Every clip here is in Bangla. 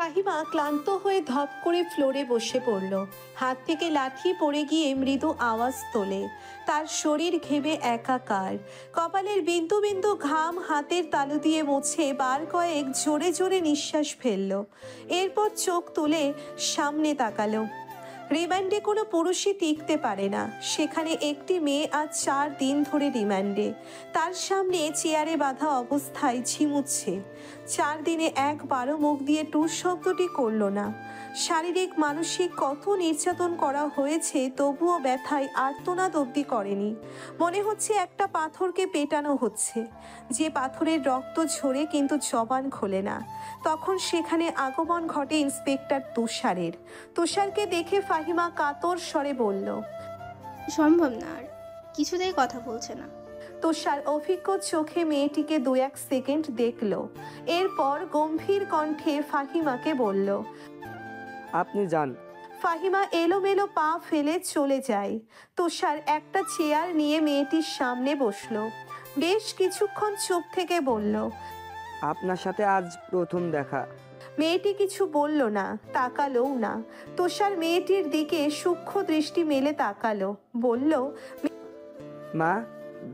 ফাহিমা ক্লান্ত হয়ে ধপ করে ফ্লোরে বসে পড়ল। হাত থেকে লাঠি পড়ে গিয়ে মৃদু আওয়াজ তোলে। তার শরীর ঘেমে একাকার। কপালের বিন্দু বিন্দু ঘাম হাতের তালু দিয়ে মুছে বার কয়েক জোরে জোরে নিঃশ্বাস ফেলল। এরপর চোখ তুলে সামনে তাকালো। রিমান্ডে কোনো পুরুষই টিকতে পারে না। সেখানে একটি মেয়ে আজ 4 দিন ধরে রিমান্ডে। তার সামনে চেয়ারে বাঁধা অবস্থায় ঝিমুচ্ছে। 4 দিনে একবারও মুখ দিয়ে টুস শব্দটি করল না। শারীরিক মানসিক কত নির্যাতন করা হয়েছে, তবুও ব্যথায় আর্তনাদ অবধি করেনি। মনে হচ্ছে একটা পাথরকে পেটানো হচ্ছে, যে পাথরের রক্ত ঝরে কিন্তু জবান খোলে না। তখন সেখানে আগমন ঘটে ইন্সপেক্টর তুষারের। তুষারকে দেখে ফাহিমা কাতর স্বরে বলল, সম্ভব না, আর কিছুতেই কথা বলছে না। তুষার অভিজ্ঞ চোখে মেয়েটিকে 2-1 সেকেন্ড দেখল। এরপর গম্ভীর কণ্ঠে ফাহিমাকে বলল, আপনি যান। ফাহিমা এলোমেলো পা ফেলে চলে যায়। তুষার একটা চেয়ার নিয়ে মেয়েটির সামনে বসলো। বেশ কিছুক্ষণ চুপ থেকে বলল, আপনার সাথে আজ প্রথম দেখা। মেয়েটি কিছু বলল না, তাকালোও না। তুষার মেয়েটির দিকে সূক্ষ্ম দৃষ্টি মেলে তাকালো, বলল, মা,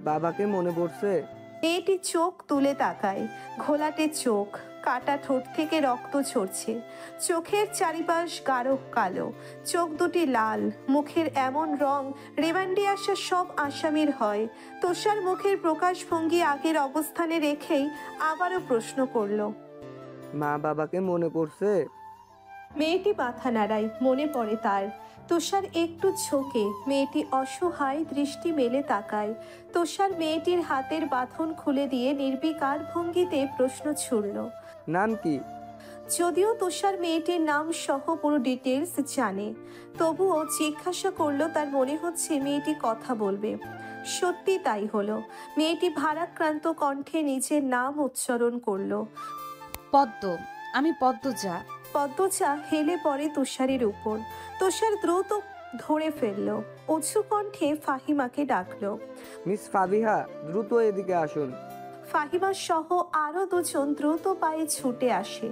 বাবাকে মনে পড়ছে? মেয়েটি চোখ তুলে তাকায়। ঘোলাটে চোখ, কাটা ঠোঁট থেকে রক্ত ঝরছে। চোখের চারিপাশ গাঢ় কালো, চোখ দুটি লাল। মুখের এমন রং রিমান্ডে আসা সব আসামির হয়। তুষার মুখের প্রকাশভঙ্গি আগের অবস্থানে রেখেই আবারও প্রশ্ন করল, মা, বাবাকে মনে পড়ছে? মেয়েটি মাথা নাড়ায়, মনে পড়ে তার। তুষার একটু ঝোঁকে, মেয়েটি অসহায় দৃষ্টি মেলে তাকায়। তুষার মেয়েটির হাতের বাঁধন খুলে দিয়ে নির্বিকার ভঙ্গিতে প্রশ্ন ছুড়ল। নাম কি? যদিও তুষার মেয়েটির নাম সহ পুরো ডিটেলস জানে, তবুও জিজ্ঞাসা করলো। তার মনে হচ্ছে মেয়েটি কথা বলবে। সত্যি তাই হলো। মেয়েটি ভারাক্রান্ত কণ্ঠে নিজের নাম উচ্চারণ করলো, পদ্ম। আমি পদ্মজা। পদ্মজা হেলে পড়ে তুষারের উপর। তুষার দ্রুত ধরে ফেলল। উঁচু কণ্ঠে ফাহিমাকে ডাকলো, মিস ফাবিহা, দ্রুত এদিকে আসুন। ফাহিমা সহ আরো 2 জন দ্রুত পায়ে ছুটে আসে।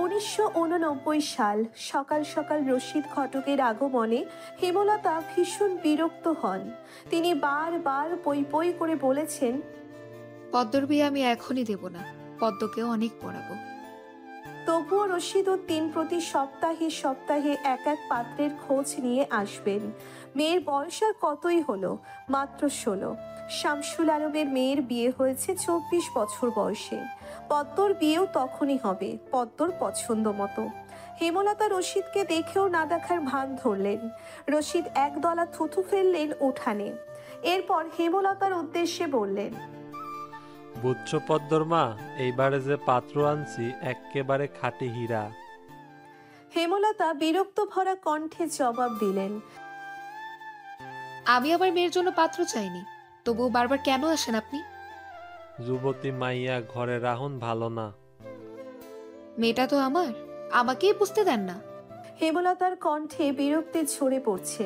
1989 সাল। সকাল সকাল রশিদ ঘটকের আগমনে হেমলতা ভীষণ বিরক্ত হন। তিনি বারবার পই পই করে বলেছেন, পদ্মর বিয়ে আমি এখনই দেব না, পদ্মকেও অনেক পড়াবো। তবুও রশিদ উদ্দিন প্রতি সপ্তাহে সপ্তাহে এক এক পাত্রের খোঁজ নিয়ে আসবেন। মেয়ের বয়স আর কতই হলো, মাত্র 16। শামসুল আলমের মেয়ের বিয়ে হয়েছে 24 বছর বয়সে। পদ্মর বিয়েও তখনই হবে, পদ্মর পছন্দ মতো। হেমলতা রশিদকে দেখেও না দেখার ভান ধরলেন। রশিদ একদলা থুথু ফেললেন উঠানে। এরপর হেমলতার উদ্দেশ্যে বললেন, বুঝছো পদ্মর মা, এইবারে যে পাত্র আনছি এক্কেবারে খাঁটি হীরা। হেমলতা বিরক্ত ভরা কণ্ঠে জবাব দিলেন, আমি আমার মেয়ের জন্য পাত্র চাইনি, তবুও বারবার কেন আসেন আপনি? যুবতী মাইয়া ঘরে রাহুন ভালো না। মেয়েটা তো আমার, আমাকেই বুঝতে দেন না। হেমলতার কণ্ঠে বিরক্তি ঝরে পড়ছে।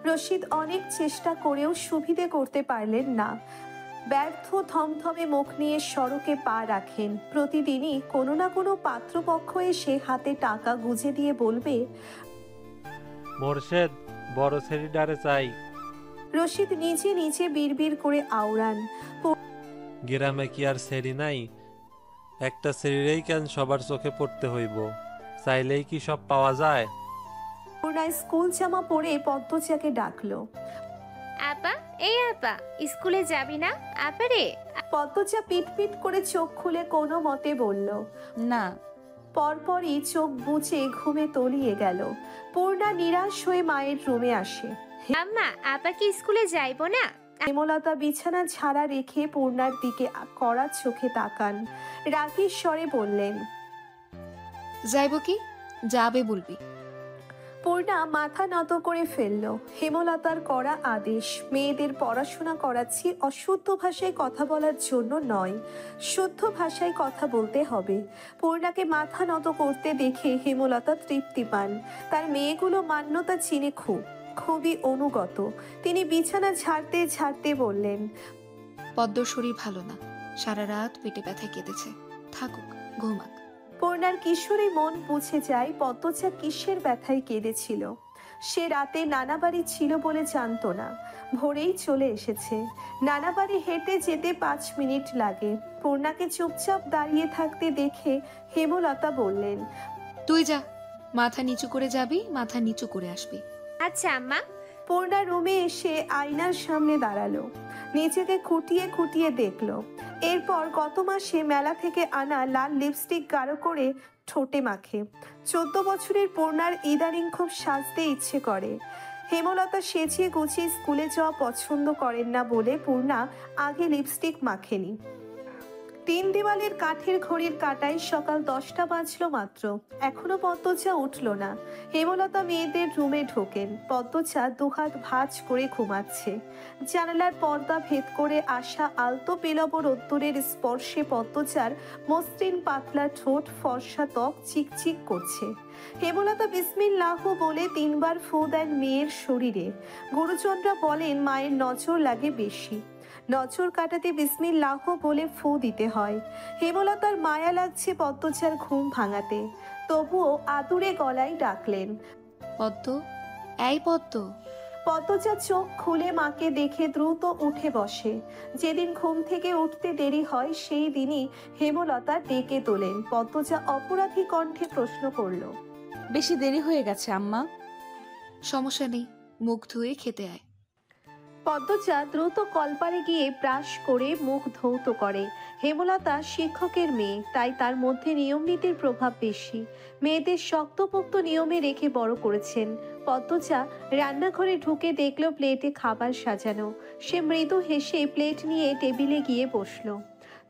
রশিদ অনেক চেষ্টা করেও সুবিধে করতে পারলেন না। ব্যর্থ থমথমে মুখ নিয়ে সড়কে পা রাখেন। প্রতিদিনই কোনো না কোনো পাত্রপক্ষ এসে হাতে টাকা গুজে দিয়ে বলবে, মোরশেদ, বড় ছেড়িডারে চাই। রশিদ নিজে নিজে বিড়বিড় করে আওড়ান, গ্রামে কি আর ছেড়ি নাই? একটা ছেড়িরেই কেন সবার চোখে পড়তে হইব? চাইলেই কি সব পাওয়া যায়? পূর্ণায় স্কুল জামা পরে পদ্মজাকে ডাকলো। আপা, এই আপা, স্কুলে যাবি না? আপা রে। পদ্মজা পিটপিট করে চোখ খুলে কোনো মতে বলল, না। পরপরই চোখ বুজে ঘুমে তলিয়ে গেল। পূর্ণা নিরাশ হয়ে মায়ের রুমে আসে। আম্মা, আপা কি স্কুলে যাইবো না? হেমলতা বিছানা ঝাড়া রেখে পূর্ণার দিকে কড়া চোখে তাকান। রাগীর স্বরে বললেন, যাইব কি? যাবে বলবি। পূর্ণা মাথা নত করে ফেলল। হেমলতার কড়া আদেশ, মেয়েদের পড়াশোনা করাচ্ছি অশুদ্ধ ভাষায় কথা বলার জন্য নয়, শুদ্ধ ভাষায় কথা বলতে হবে। পূর্ণাকে মাথা নত করতে দেখে হেমলতা তৃপ্তি পান। তার মেয়েগুলো মান্যতা চিনে খুবই অনুগত। তিনি বিছানা ঝাড়তে ঝাড়তে বললেন, পদ্মর শরীর ভালো না, সারা রাত পেটে ব্যথায় কেঁদেছে, থাকুক, ঘুমাক। পূর্ণার কিশোরী মন বুঝে যায় পদ্মজা কিসের ব্যথায় কেঁদেছিল। সে রাতে নানা বাড়ি ছিল বলে জানতো না, ভোরেই চলে এসেছে। নানা বাড়ি হেঁটে যেতে 5 মিনিট লাগে। পূর্ণাকে চুপচাপ দাঁড়িয়ে থাকতে দেখে হেমলতা বললেন, তুই যা, মাথা নিচু করে যাবি, মাথা নিচু করে আসবি। আচ্ছা আম্মা। পূর্ণা রুমে এসে আয়নার সামনে দাঁড়ালো, নিজেকে খুঁটিয়ে খুঁটিয়ে দেখলো। এরপর গত মাসে মেলা থেকে আনা লাল লিপস্টিক গাঢ় করে ঠোঁটে মাখে। 14 বছরের পূর্ণার ইদানিং খুব সাজতে ইচ্ছে করে। হেমলতা সেজিয়ে গুছিয়ে স্কুলে যাওয়া পছন্দ করেন না বলে পূর্ণা আগে লিপস্টিক মাখেনি। 3 দেওয়ালের কাঠের ঘড়ির কাঁটায় সকাল 10টা বাজলো মাত্র, এখনো পদ্মজা উঠল না। হেমলতা মেয়েদের রুমে ঢোকেন। পদ্মজা দুহাত ভাঁজ করে ঘুমাচ্ছে। জানালার পর্দা ভেদ করে আসা আলতো পেলব রোদ্দুরের স্পর্শে পদ্মজার মসৃণ পাতলা ঠোঁট, ফর্সা ত্বক চিকচিক করছে। হেমলতা বিসমিল্লাহ বলে 3 বার ফু দেন মেয়ের শরীরে। গুরুজনরা বলেন মায়ের নজর লাগে বেশি, নজর কাটাতে বিসমিল্লাহ বলে ফু দিতে হয়। হেমলতার মায়া লাগছে পদ্মজার ঘুম ভাঙাতে, তবুও আদুরে গলায় ডাকলেন, পদ্ম, এই পদ্ম। পদ্মজা চোখ খুলে মাকে দেখে দ্রুত উঠে বসে। যেদিন ঘুম থেকে উঠতে দেরি হয় সেই দিনই হেমলতা ডেকে তোলেন। পদ্মজা অপরাধী কণ্ঠে প্রশ্ন করল, বেশি দেরি হয়ে গেছে আম্মা। সমস্যা নেই, মুখ ধুয়ে খেতে আয়। পদ্মজা দ্রুত কলপারে গিয়ে ব্রাশ করে মুখ ধৌত করে। হেমলতা শিক্ষকের মেয়ে, তাই তার মধ্যে নিয়ম নীতির প্রভাব বেশি। মেয়েদের শক্তপোক্ত নিয়মে রেখে বড় করেছেন। পদ্মজা রান্নাঘরে ঢুকে দেখল প্লেটে খাবার সাজানো। সে মৃদু হেসে প্লেট নিয়ে টেবিলে গিয়ে বসলো।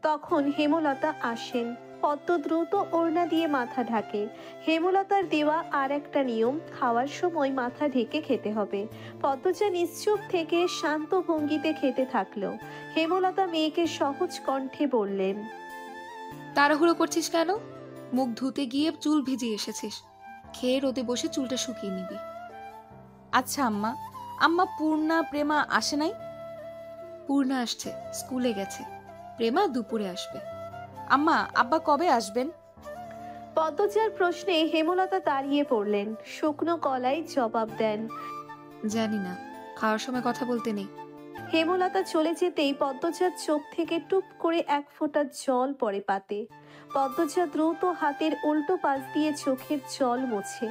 তখন হেমলতা আসেন। পদ্ম দ্রুত ওড়না দিয়ে মাথা ঢাকে। হেমলতার দেওয়া আর একটা নিয়ম, খাওয়ার সময় মাথা ঢেকে খেতে হবে। পদ্মজা নিশ্চুপ থেকে শান্ত ভঙ্গিতে খেতে থাকলো। হেমলতা মেয়েকে সহজ কণ্ঠে বললেন, তাড়াহুড়ো করছিস কেন? মুখ ধুতে গিয়ে চুল ভিজিয়ে এসেছিস, খেয়ে রোদে বসে চুলটা শুকিয়ে নিবি। আচ্ছা আম্মা। আম্মা পূর্ণা প্রেমা আসে নাই? পূর্ণা আসছে, স্কুলে গেছে। প্রেমা দুপুরে আসবে। আম্মা আব্বা কবে আসবেন? পদ্মজার প্রশ্নে হেমলতা দাঁড়িয়ে পড়লেন, শুকনো গলায় জবাব দেন, জানি না, খাওয়ার সময় কথা বলতে নেই। হেমলতা চলে যেতেই পদ্মজার চোখ থেকে টুপ করে 1 ফোঁটা জল পড়ে পাতে। পদ্মজা দ্রুত হাতের উল্টো পাশ দিয়ে চোখের জল মোছে।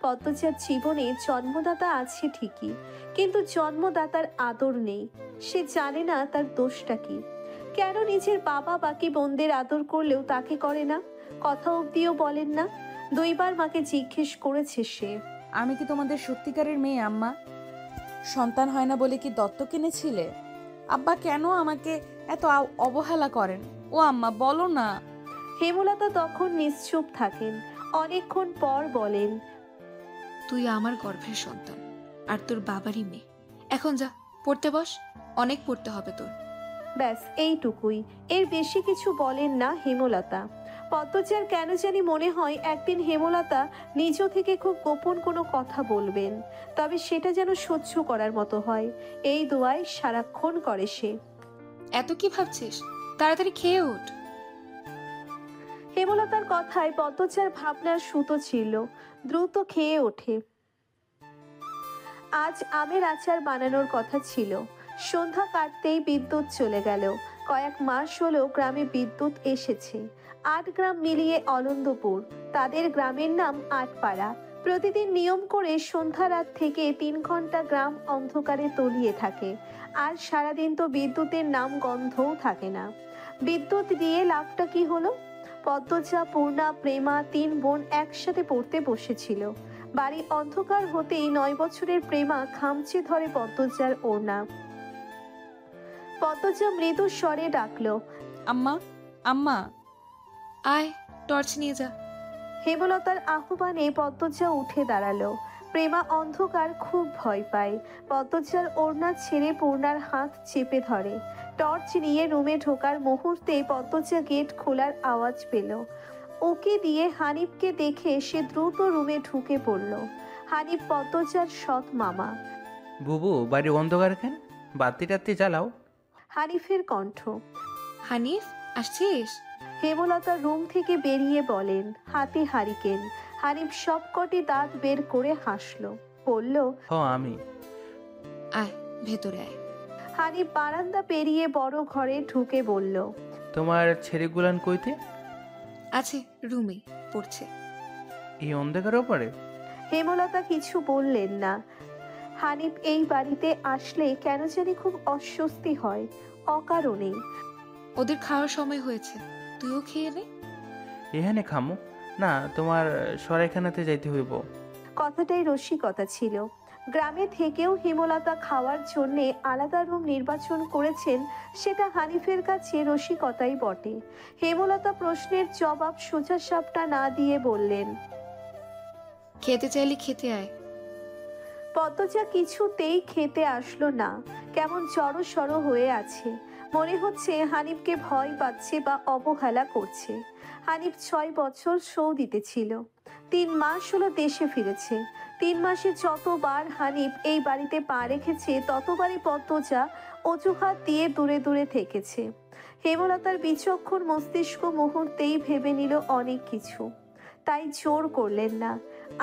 পদ্মজার জীবনে জন্মদাতা আছে ঠিকই, কিন্তু জন্মদাতার আদর নেই। সে জানে না তার দোষটা কি, কেন নিজের বাবা বাকি বোনদের আদর করলেও তাকে করে না, কথা অবধিও বলেন না। 2 বার মাকে জিজ্ঞেস করেছে সে, আমি কি তোমাদের সত্যিকারের মেয়ে আম্মা? সন্তান হয় না বলে কি দত্তক কিনেছিলে? আব্বা কেন আমাকে এত অবহেলা করেন? ও আম্মা বলো না। হেমলতা তখন নিশ্চুপ থাকেন। অনেকক্ষণ পর বলেন, তুই আমার গর্ভের সন্তান, আর তোর বাবারই মেয়ে। এখন যা, পড়তে বস, অনেক পড়তে হবে তোর। ব্যাস এইটুকুই, এর বেশি কিছু বলেন না হেমলতা। পদ্মজার কেন জানি মনে হয় একদিন হেমলতা নিজ থেকে খুব গোপন কোনো কথা বলবেন, তবে সেটা যেন সহ্য করার মতো হয়। এই দোয়ায় সারাক্ষণ করে সে। এত কি ভাবছিস? তাড়াতাড়ি খেয়ে ওঠ। হেমলতার কথায় পদ্মজার ভাবনার সুতো ছিল, দ্রুত খেয়ে ওঠে। আজ আমের আচার বানানোর কথা ছিল। সন্ধ্যা কাটতেই বিদ্যুৎ চলে গেল। কয়েক মাস হলো গ্রামে বিদ্যুৎ এসেছে। 8 গ্রাম মিলিয়ে অলন্দপুর, তাদের গ্রামের নাম আটপাড়া। প্রতিদিন নিয়ম করে সন্ধ্যা রাত থেকে 3 ঘন্টা গ্রাম অন্ধকারে তলিয়ে থাকে। আর সারাদিন তো বিদ্যুতের নাম গন্ধও থাকে না। বিদ্যুৎ দিয়ে লাভটা কি হলো? পদ্মজা, পূর্ণা, প্রেমা 3 বোন একসাথে পড়তে বসেছিল। বাড়ি অন্ধকার হতেই 9 বছরের প্রেমা খামচে ধরে পদ্মজার ওড়না। পদ্মজা মৃদু স্বরে ডাকলো, আম্মা আম্মা। আয়, টর্চ নিয়ে যা। হেমলতার আহ্বানে পদ্মজা উঠে দাঁড়ালো। প্রেমা অন্ধকার খুব ভয় পায়। পদ্মজার ওড়না ছেড়ে পূর্ণার হাত চেপে ধরে। টর্চ নিয়ে রুমে ঢোকার মুহূর্তে পদ্মজা গেট খোলার আওয়াজ পেল। ওকে দিয়ে হানিফকে দেখে সে দ্রুত রুমে ঢুকে পড়ল। হানিফ পদ্মজার সৎ মামা। বুবু, বাড়ি অন্ধকার কেন? বাতি টাতি জ্বালাও। হানিফের কণ্ঠ। হানিফ, আসছিস? হেমলতা রুম থেকে বেরিয়ে বলেন, হাতে হারিকেন। হানিফ সবকটি দাঁত বের করে হাসলো, বলল, আমি। আয় ভেতরে আয়। হানিফ বারান্দা পেরিয়ে বড় ঘরে ঢুকে বলল, তোমার ছেলেগুলান কইতে? আছে রুমে পড়ছে। এই অন্ধকার ওপারে? হেমলতা কিছু বললেন না। হানিফ এই বাড়িতে আসলে কেন জানি খুব অস্বস্তি হয়, অকারণেই। ওদের খাওয়ার সময় হয়েছে, তুইও খেয়ে নে। এখানে খামো না, তোমার সরাইখানাতে যাইতে হইব। কথাটাই রসিকতা ছিল। গ্রামে থেকেও হেমলতা খাওয়ার জন্য আলাদা রুম নির্বাচন করেছেন, সেটা হানিফের কাছে রসিকতাই বটে। হেমলতা প্রশ্নের জবাব সোজাসাপটা না দিয়ে বললেন, খেতে চাইলে খেতে আয়। পদ্মজা কিছুতেই খেতে আসলো না, কেমন জড়সড় হয়ে আছে। মনে হচ্ছে হানিফকে ভয় পাচ্ছে বা অবহেলা করছে। হানিফ 6 বছর সৌদিতে ছিল, 3 মাস হলো দেশে ফিরেছে। 3 মাসে যতবার হানিফ এই বাড়িতে পা রেখেছে ততবারই পদ্মজা অজুহাত দিয়ে দূরে দূরে থেকেছে। হেমলতার বিচক্ষণ মস্তিষ্ক মুহূর্তেই ভেবে নিল অনেক কিছু, তাই জোর করলেন না।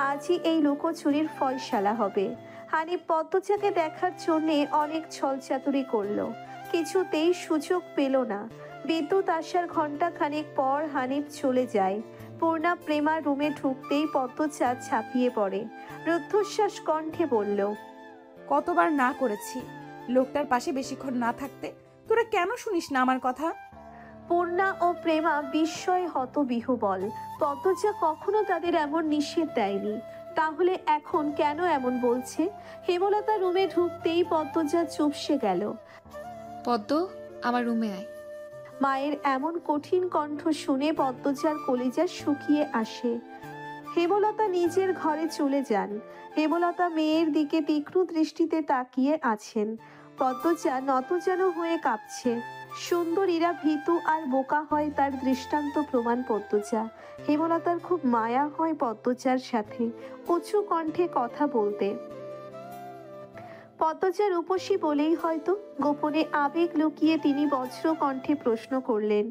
আজই এই লুকোচুরির ফয়সালা হবে। হানিফ পদ্মজাকে দেখার জন্যে অনেক ছলচাতুরি করলো, কিছুতেই সুযোগ পেল না। বিদ্যুৎ আসার ঘন্টা খানেক পর হানিফ চলে যায়। পূর্ণা প্রেমার রুমে ঢুকতেই পদ্মজা ছাপিয়ে পড়ে, রুদ্ধশ্বাস কণ্ঠে বলল, কতবার না করেছি লোকটার পাশে বেশিক্ষণ না থাকতে, তোরা কেন শুনিস না আমার কথা? পূর্ণা ও প্রেমা বিস্ময় হতবিহ্বল। পদ্মজা কখনো তাদের এমন নিষেধ দেয়নি, তাহলে এখন কেন এমন বলছে? হেমলতা রুমে ঢুকতেই পদ্মজা চুপসে গেল। পদ্ম, আমার রুমে আয়। মায়ের এমন কঠিন কণ্ঠ শুনে পদ্মজার কলিজা শুকিয়ে আসে। হেমলতা নিজের ঘরে চলে যান। হেমলতা মেয়ের দিকে তীক্ষ্ণ দৃষ্টিতে তাকিয়ে আছেন। পদ্মজা নতজান হয়ে কাঁপছে। সুন্দরীরা ভীতু আর বোকা হয় তার দৃষ্টান্ত প্রমাণ পদ্মজা। হেমলতার খুব মায়া হয় পদ্মজার সাথে, উঁচু কণ্ঠে কথা বলতে। পদ্মজা রূপসী বলেই হয়তো গোপনে আবেগ লুকিয়ে তিনি বজ্র কণ্ঠে প্রশ্ন করলেন,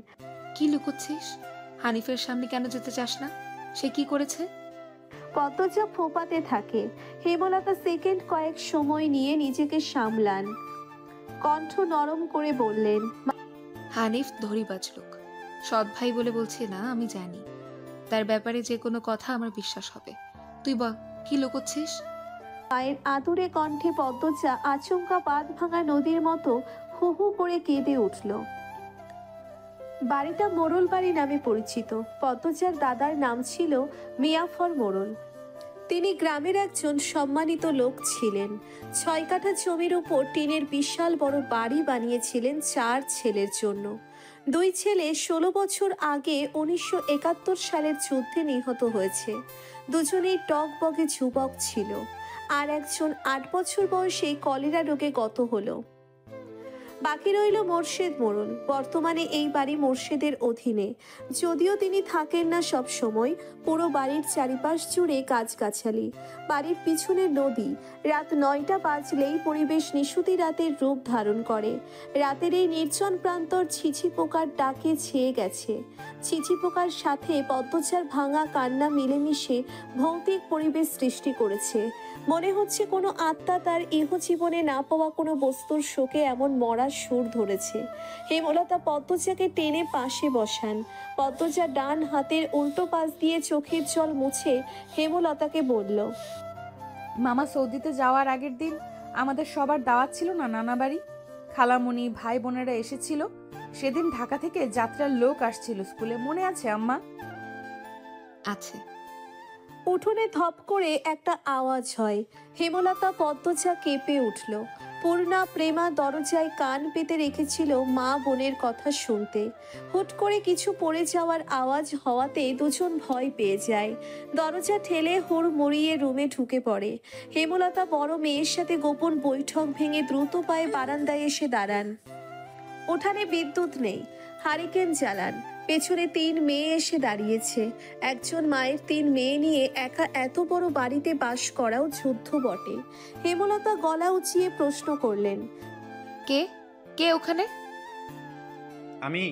কি লুকোচ্ছিস? হানিফের সামনে কেন যেতে চাস না? সে কি করেছে? পদ্মজা ফোপাতে থাকে। হেমলতা সেকেন্ড কয়েক সময় নিয়ে নিজেকে সামলান, কণ্ঠ নরম করে বললেন, হানিফ ধরিবাজ লোক, সৎ ভাই বলে বলছি না, আমি জানি তার ব্যাপারে যে কোনো কথা আমার বিশ্বাস হবে। তুই বল, কি লুকোচ্ছিস? মায়ের আদুরে কণ্ঠে পদ্মজা আচমকা বাঁধ ভাঙা নদীর মতো হু হু করে কেঁদে উঠল। বাড়িটা মোড়ল বাড়ি নামে পরিচিত। পদ্মজার দাদার নাম ছিল মিয়াফর মোড়ল। তিনি গ্রামের একজন সম্মানিত লোক ছিলেন। 6 কাঠা জমির উপর টিনের বিশাল বড় বাড়ি বানিয়েছিলেন 4 ছেলের জন্য। 2 ছেলে 16 বছর আগে 1971 সালের যুদ্ধে নিহত হয়েছে। দুজনেই টকবগে যুবক ছিল, আর একজন 8 বছর বয়সে কলেরা রোগে গত হলো। বাকি রইল মোর্শেদ মোড়ল। বর্তমানে এই বাড়ি মোর্শেদের অধীনে, যদিও তিনি থাকেন না সব সময়। পুরো বাড়ির চারিপাশ জুড়ে গাছগাছালি, বাড়ির পিছনে নদী। রাত 9টা বাজলেই পরিবেশ নিশুতি রাতের রূপ ধারণ করে। রাতের এই নির্জন প্রান্তর ছিছি পোকার ডাকে ছেয়ে গেছে। ছিছি পোকার সাথে পদ্মজার ভাঙা কান্না মিলেমিশে ভৌতিক পরিবেশ সৃষ্টি করেছে। মনে হচ্ছে কোনো আত্মা তার ইহজীবনে না পাওয়া কোনো বস্তুর শোকে এমন মরা সুর ধরেছে। হেমলতা পদ্মজাকে টেনে পাশে বসান। পদ্মজা ডান হাতের উল্টো পাশ দিয়ে চোখের জল মুছে হেমলতাকে বলল, মামা সৌদিতে যাওয়ার আগের দিন আমাদের সবার দাওয়াত ছিল না নানা বাড়ি? খালামণি ভাই বোনেরা এসেছিল। সেদিন ঢাকা থেকে যাত্রার লোক আসছিল স্কুলে, মনে আছে আম্মা? আছে। উঠোনে ধপ করে একটা আওয়াজ হয়। হেমলতা পদ্মজা কেঁপে উঠল। পূর্ণা প্রেমা দরজায় কান পেতে রেখেছিল মা বোনের কথা শুনতে। হুট করে কিছু পড়ে যাওয়ার আওয়াজ হওয়াতে দুজন ভয় পেয়ে যায়। দরজা ঠেলে হুড় মুড়িয়ে রুমে ঢুকে পড়ে। হেমলতা বড় মেয়ের সাথে গোপন বৈঠক ভেঙে দ্রুত পায়ে বারান্দায় এসে দাঁড়ান। উঠানে বিদ্যুৎ নেই, হারিকেন জ্বালান। পেছনে 3 মেয়ে এসে দাঁড়িয়েছে। একজন মায়ের 3 মেয়ে নিয়ে একা এত বড় বাড়িতে বাস করাও যুদ্ধ বটে। হেমলতা গলা উঁচিয়ে প্রশ্ন করলেন, কে কে ওখানে? আমি।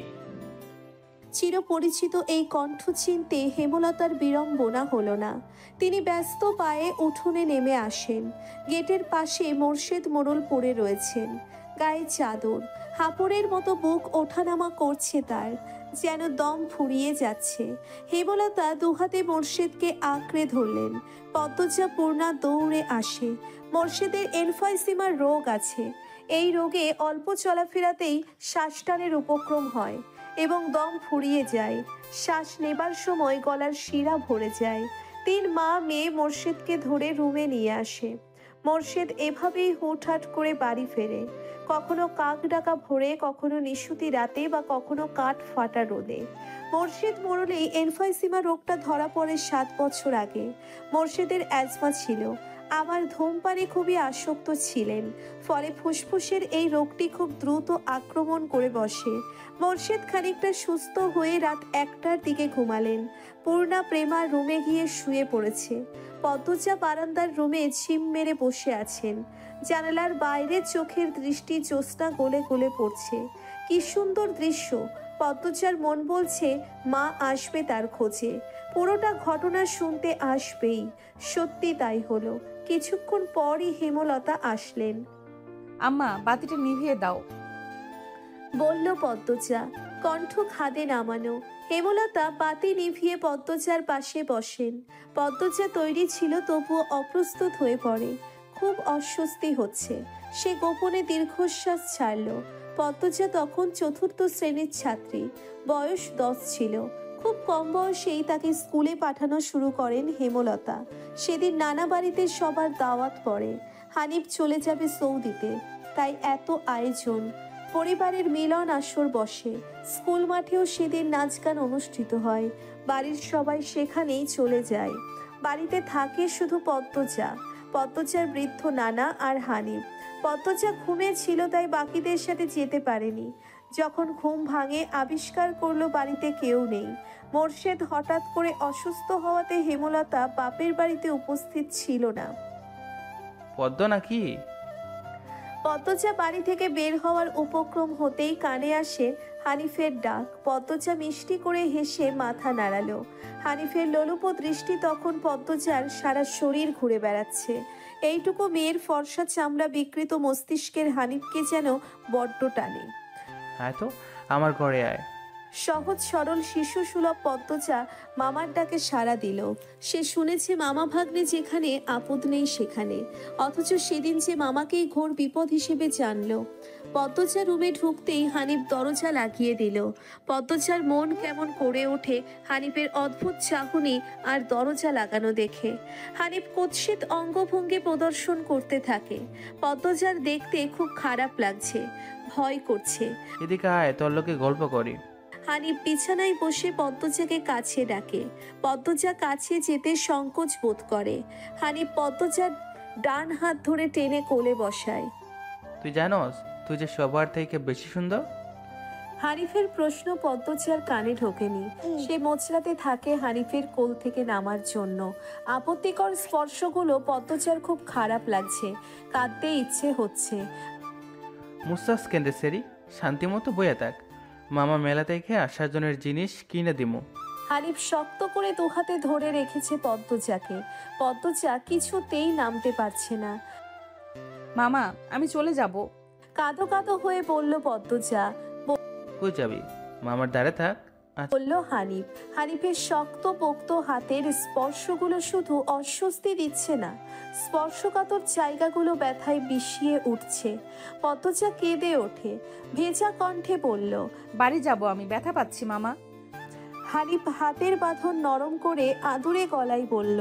চিরপরিচিত এই কণ্ঠ চিনতে হেমলতার বিড়ম্বনা হলো না। তিনি ব্যস্ত পায়ে উঠোনে নেমে আসেন। গেটের পাশে মোর্শেদ মোড়ল পড়ে রয়েছেন, গায়ে চাদর, হাঁপড়ের মতো বুক ওঠানামা করছে তার, যেন দম ফুরিয়ে যাচ্ছে। হেমলতা দুহাতে মোর্শেদকে আঁকড়ে ধরলেন। পদ্মজা পূর্ণা দৌড়ে আসে। মোর্শেদের এনফাইসিমার রোগ আছে। এই রোগে অল্প চলাফেরাতেই শ্বাসটানের উপক্রম হয় এবং দম ফুরিয়ে যায়। শ্বাস নেবার সময় গলার শিরা ভরে যায়। 3 মা মেয়ে মোর্শেদকে ধরে রুমে নিয়ে আসে। মোর্শেদ এভাবেই হুটহাট করে বাড়ি ফেরে, কখনো কাক ডাকা ভোরে, কখনো নিশুতি রাতে, বা কখনো কাঠ ফাটা রোদে। মোর্শেদ মোড়লেই এনফাইসিমা রোগটা ধরা পড়ে 7 বছর আগে। মোর্শেদের অ্যাজমা ছিল, আবার ধূমপানে খুবই আসক্ত ছিলেন, ফলে ফুসফুসের এই রোগটি খুব দ্রুত আক্রমণ করে বসে। মোর্শেদ খানিকটা সুস্থ হয়ে রাত 1টার দিকে ঘুমালেন। পূর্ণা প্রেমার রুমে গিয়ে শুয়ে পড়েছে। পদ্মজা বারান্দার রুমে ঝিম মেরে বসে আছেন। জানালার বাইরে চোখের দৃষ্টি জ্যোৎস্না গলে গলে পড়ছে। কি সুন্দর দৃশ্য! পদ্মজার মন বলছে মা আসবে তার খোঁজে, পুরোটা ঘটনা শুনতে আসবেই। সত্যি তাই হলো। কিছুক্ষণ পরই হেমলতা আসলেন। আম্মা, বাতিটা নিভিয়ে দাও। বলল পদ্মজা, কণ্ঠ খাদে নামানো। হেমলতা বাতি নিভিয়ে পদ্মজার পাশে বসেন। পদ্মজা তৈরি ছিল, তবুও অপ্রস্তুত হয়ে পড়ে। খুব অস্বস্তি হচ্ছে। সে গোপনে দীর্ঘশ্বাস ছাড়ল। পদ্মজা তখন 4র্থ শ্রেণীর ছাত্রী, বয়স 10 ছিল। খুব কম বয়সেই তাকে স্কুলে পাঠানো শুরু করেন হেমলতা। সেদিন নানা বাড়িতে সবার দাওয়াত পড়ে। হানিফ চলে যাবে সৌদিতে, তাই এত আয়োজন। পরিবারের মিলন আসর বসে। স্কুল মাঠেও সেদিন নাচ গান অনুষ্ঠিত হয়। বাড়ির সবাই সেখানেই চলে যায়। বাড়িতে থাকে শুধু পদ্মজা, পদ্মজার বৃদ্ধ নানা আর হানিফ। পদ্মজা ঘুমে ছিল, তাই বাকিদের সাথে যেতে পারেনি। যখন ঘুম ভাঙে আবিষ্কার করলো বাড়িতে কেউ নেই। মোর্শেদ হঠাৎ করে অসুস্থ হওয়াতে হেমলতা বাপের বাড়িতে উপস্থিত ছিল না। পদ্ম নাকি? পদ্মজা বাড়ি থেকে বের হওয়ার উপক্রম হতেই কানে আসে হানিফের ডাক। পদ্মজা মিষ্টি করে হেসে মাথা নাড়ালো। হানিফের লোলুপ দৃষ্টি তখন পদ্মজার সারা শরীর ঘুরে বেড়াচ্ছে। এইটুকু মেয়ের ফর্সা চামড়া বিকৃত মস্তিষ্কের হানিফকে যেন বড্ড টানে। হ্যাঁ তো, আমার ঘরে আয়। সহজ সরল শিশু সুলভ পদ্মজা মামার ডাকে সাড়া দিল। সে শুনেছে মামা ভাগ্নে যেখানে, আপদ নেই সেখানে। অথচ সেদিন যে মামাকেই ঘোর বিপদ হিসেবে জানল। পদ্মজা রুমে ঢুকতেই হানিফ দরজা লাগিয়ে দিল। পদ্মজার মন কেমন করে ওঠে হানিফের অদ্ভুত চাহনি আর দরজা লাগানো দেখে। হানিফ কুৎসিত অঙ্গভঙ্গি প্রদর্শন করতে থাকে। পদ্মজার দেখতে খুব খারাপ লাগছে, ভয় করছে। এদিকে আয়, তোর লোকে গল্প করি। হানিফ বিছানায় বসে পদ্মজাকে কাছে ডাকে। পদ্মজা কাছে যেতে সংকোচ বোধ করে। হানিফ পদ্মজার ডান হাত ধরে টেনে কোলে বসায়। তুই জানোস তুই যে সবার থেকে বেশি সুন্দর? হানিফের প্রশ্ন পদ্মজার কানে ঢোকেনি। সে মোচড়াতে থাকে হানিফের কোল থেকে নামার জন্য। আপত্তিকর স্পর্শগুলো পদ্মজার খুব খারাপ লাগছে, কাঁদতে ইচ্ছে হচ্ছে। মুস্তাস কেন্দ্রে সেরি, শান্তি মতো বইয়া থাক। মামা মেলা থেকে আসার জনের জিনিস কিনে দিমু। হানিফ শক্ত করে দুহাতে ধরে রেখেছে পদ্মজাকে। পদ্মজা কিছুতেই নামতে পারছে না। মামা, আমি চলে যাব। কাঁদো কাঁদো হয়ে বলল পদ্মজা। কই যাবি? মামার দ্বারে থাক। বলল হানিফ। হানিফের শক্ত পোক্ত হাতের স্পর্শগুলো শুধু অস্বস্তি দিচ্ছে না, স্পর্শকাতর জায়গাগুলো ব্যথায় বিষিয়ে উঠছে। পদ্মজা কেঁদে ওঠে, ভেজা কণ্ঠে বলল, বাড়ি যাব আমি, ব্যথা পাচ্ছি মামা। হানিফ হাতের বাঁধন নরম করে আদুরে গলায় বলল,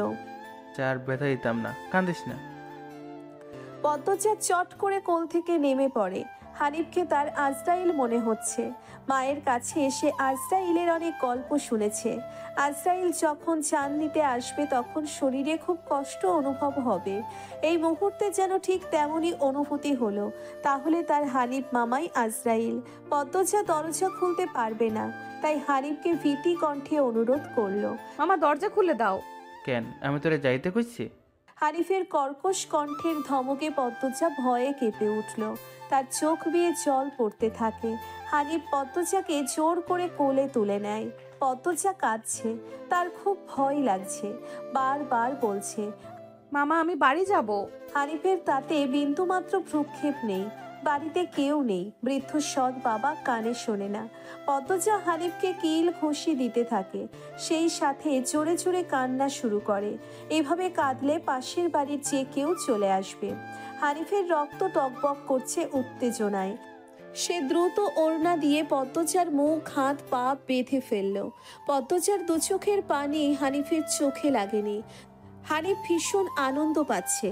চার ব্যথা দিতাম না, কান্দিস না। পদ্মজা চট করে কোল থেকে নেমে পড়ে। হানিফকে তার আজরাইল মনে হচ্ছে। মায়ের কাছে এসে আজরাইলের অনেক গল্প শুনেছে। আজরাইল যখন চান নিতে আসবে তখন শরীরে খুব কষ্ট অনুভব হবে। এই মুহূর্তে যেন ঠিক তেমনই অনুভূতি হলো। তাহলে তার হানিফ মামাই আজরাইল। পদ্মজা দরজা খুলতে পারবে না, তাই হানিফকে ভীতি কণ্ঠে অনুরোধ করলো, মামা দরজা খুলে দাও। কেন, আমি তোরে যাইতে কইছি? হানিফের কর্কশ কণ্ঠের ধমকে পদ্মজা ভয়ে কেঁপে উঠল। তার চোখ বেয়ে জল পড়তে থাকে। হানিফ পদ্মজাকে জোর করে কোলে তুলে নেয়। পদ্মজা কাঁদছে, তার খুব ভয় লাগছে, বারবার বলছে, মামা আমি বাড়ি যাব। হানিফের তাতে বিন্দুমাত্র ভ্রুক্ষেপ নেই। বাড়িতে কেউ নেই, বৃদ্ধ সৎ বাবা কানে শোনে না। পদ্মজা হানিফকে কিল ঘুষি দিতে থাকে, সেই সাথে জোরে জোরে কান্না শুরু করে। এভাবে কাঁদলে পাশের বাড়ির যে কেউ চলে আসবে। হানিফের রক্ত টকবক করছে উত্তেজনায়। সে দ্রুত ওড়না দিয়ে পদ্মজার মুখ হাত পা বেঁধে ফেলল। পদ্মজার দু চোখের পানি হানিফের চোখে লাগেনি। হানিফ ভীষণ আনন্দ পাচ্ছে,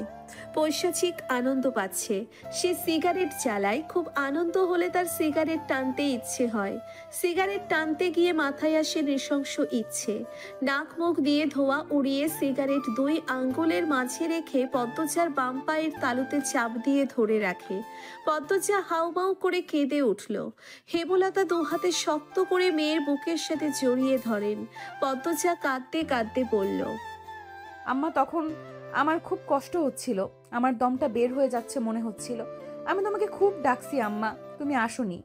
পৈশাচিক আনন্দ পাচ্ছে। সে সিগারেট জ্বালায়, খুব আনন্দ হলে তার সিগারেট টানতে ইচ্ছে হয়। সিগারেট টানতে গিয়ে মাথায় আসে নৃশংস ইচ্ছে। নাক মুখ দিয়ে ধোয়া উড়িয়ে সিগারেট 2 আঙ্গুলের মাঝে রেখে পদ্মজার বাম পায়ের তালুতে চাপ দিয়ে ধরে রাখে। পদ্মজা হাউমাউ করে কেঁদে উঠল। হেমলতা 2 হাতে শক্ত করে মেয়ের বুকের সাথে জড়িয়ে ধরেন। পদ্মজা কাঁদতে কাঁদতে বলল, আম্মা তখন আমার খুব কষ্ট হচ্ছিল, আমার দমটা বের হয়ে যাচ্ছে মনে হচ্ছিল। আমি তোমাকে খুব ডাকছি আম্মা, তুমি আসোনি।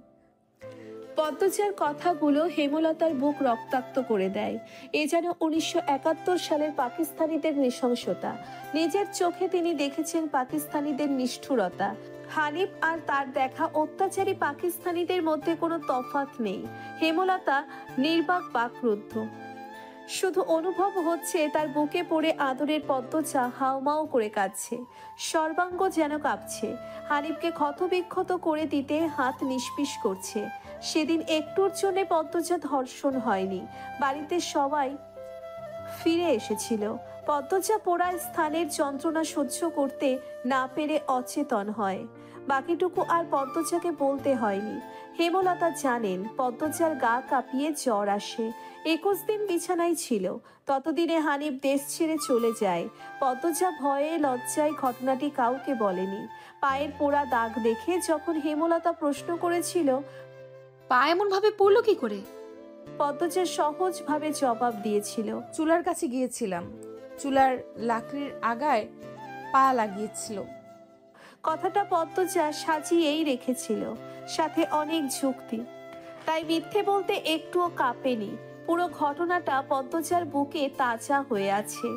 পদ্মজার কথাগুলো হেমলতার বুক রক্তাক্ত করে দেয়। এ যেন 1971 সালের পাকিস্তানিদের নৃশংসতা। নিজের চোখে তিনি দেখেছেন পাকিস্তানিদের নিষ্ঠুরতা। হানিফ আর তার দেখা অত্যাচারী পাকিস্তানিদের মধ্যে কোনো তফাৎ নেই। হেমলতা নির্বাক বাকরুদ্ধ। শুধু অনুভব হচ্ছে তার বুকে পড়ে আদরের পদ্মজা হাউমাউ করে কাঁদছে, সর্বাঙ্গ যেন কাঁপছে। হানিফকে ক্ষতবিক্ষত করে দিতে হাত নিষ্পিস করছে। সেদিন একটুর জন্য পদ্মজা ধর্ষণ হয়নি। বাড়িতে সবাই ফিরে এসেছিল। পদ্মজা পোড়া স্থানের যন্ত্রণা সহ্য করতে না পেরে অচেতন হয়। বাকিটুকু আর পদ্মজাকে বলতে হয়নি। হেমলতা জানেন পদ্মজার গা কাঁপিয়ে জ্বর আসে। 21 দিন বিছানায় ছিল। ততদিনে হানিফ দেশ ছেড়ে চলে যায়। পদ্মজা ভয়ে লজ্জায় ঘটনাটি কাউকে বলেনি। পায়ের পোড়া দাগ দেখে যখন হেমলতা প্রশ্ন করেছিল, পা এমন ভাবে পড়লো কি করে? পদ্মজা সহজভাবে জবাব দিয়েছিল, চুলার কাছে গিয়েছিলাম, চুলার লাকড়ির আগায় পা লাগিয়েছিল। কথাটা পদ্মজা সাজিয়েই রেখেছিল, সাথে অনেক যুক্তি। তাই মিথ্যে বলতে একটুও কাঁপেনি। পুরো ঘটনাটা পদ্মজার বুকে তাজা হয়ে আছে।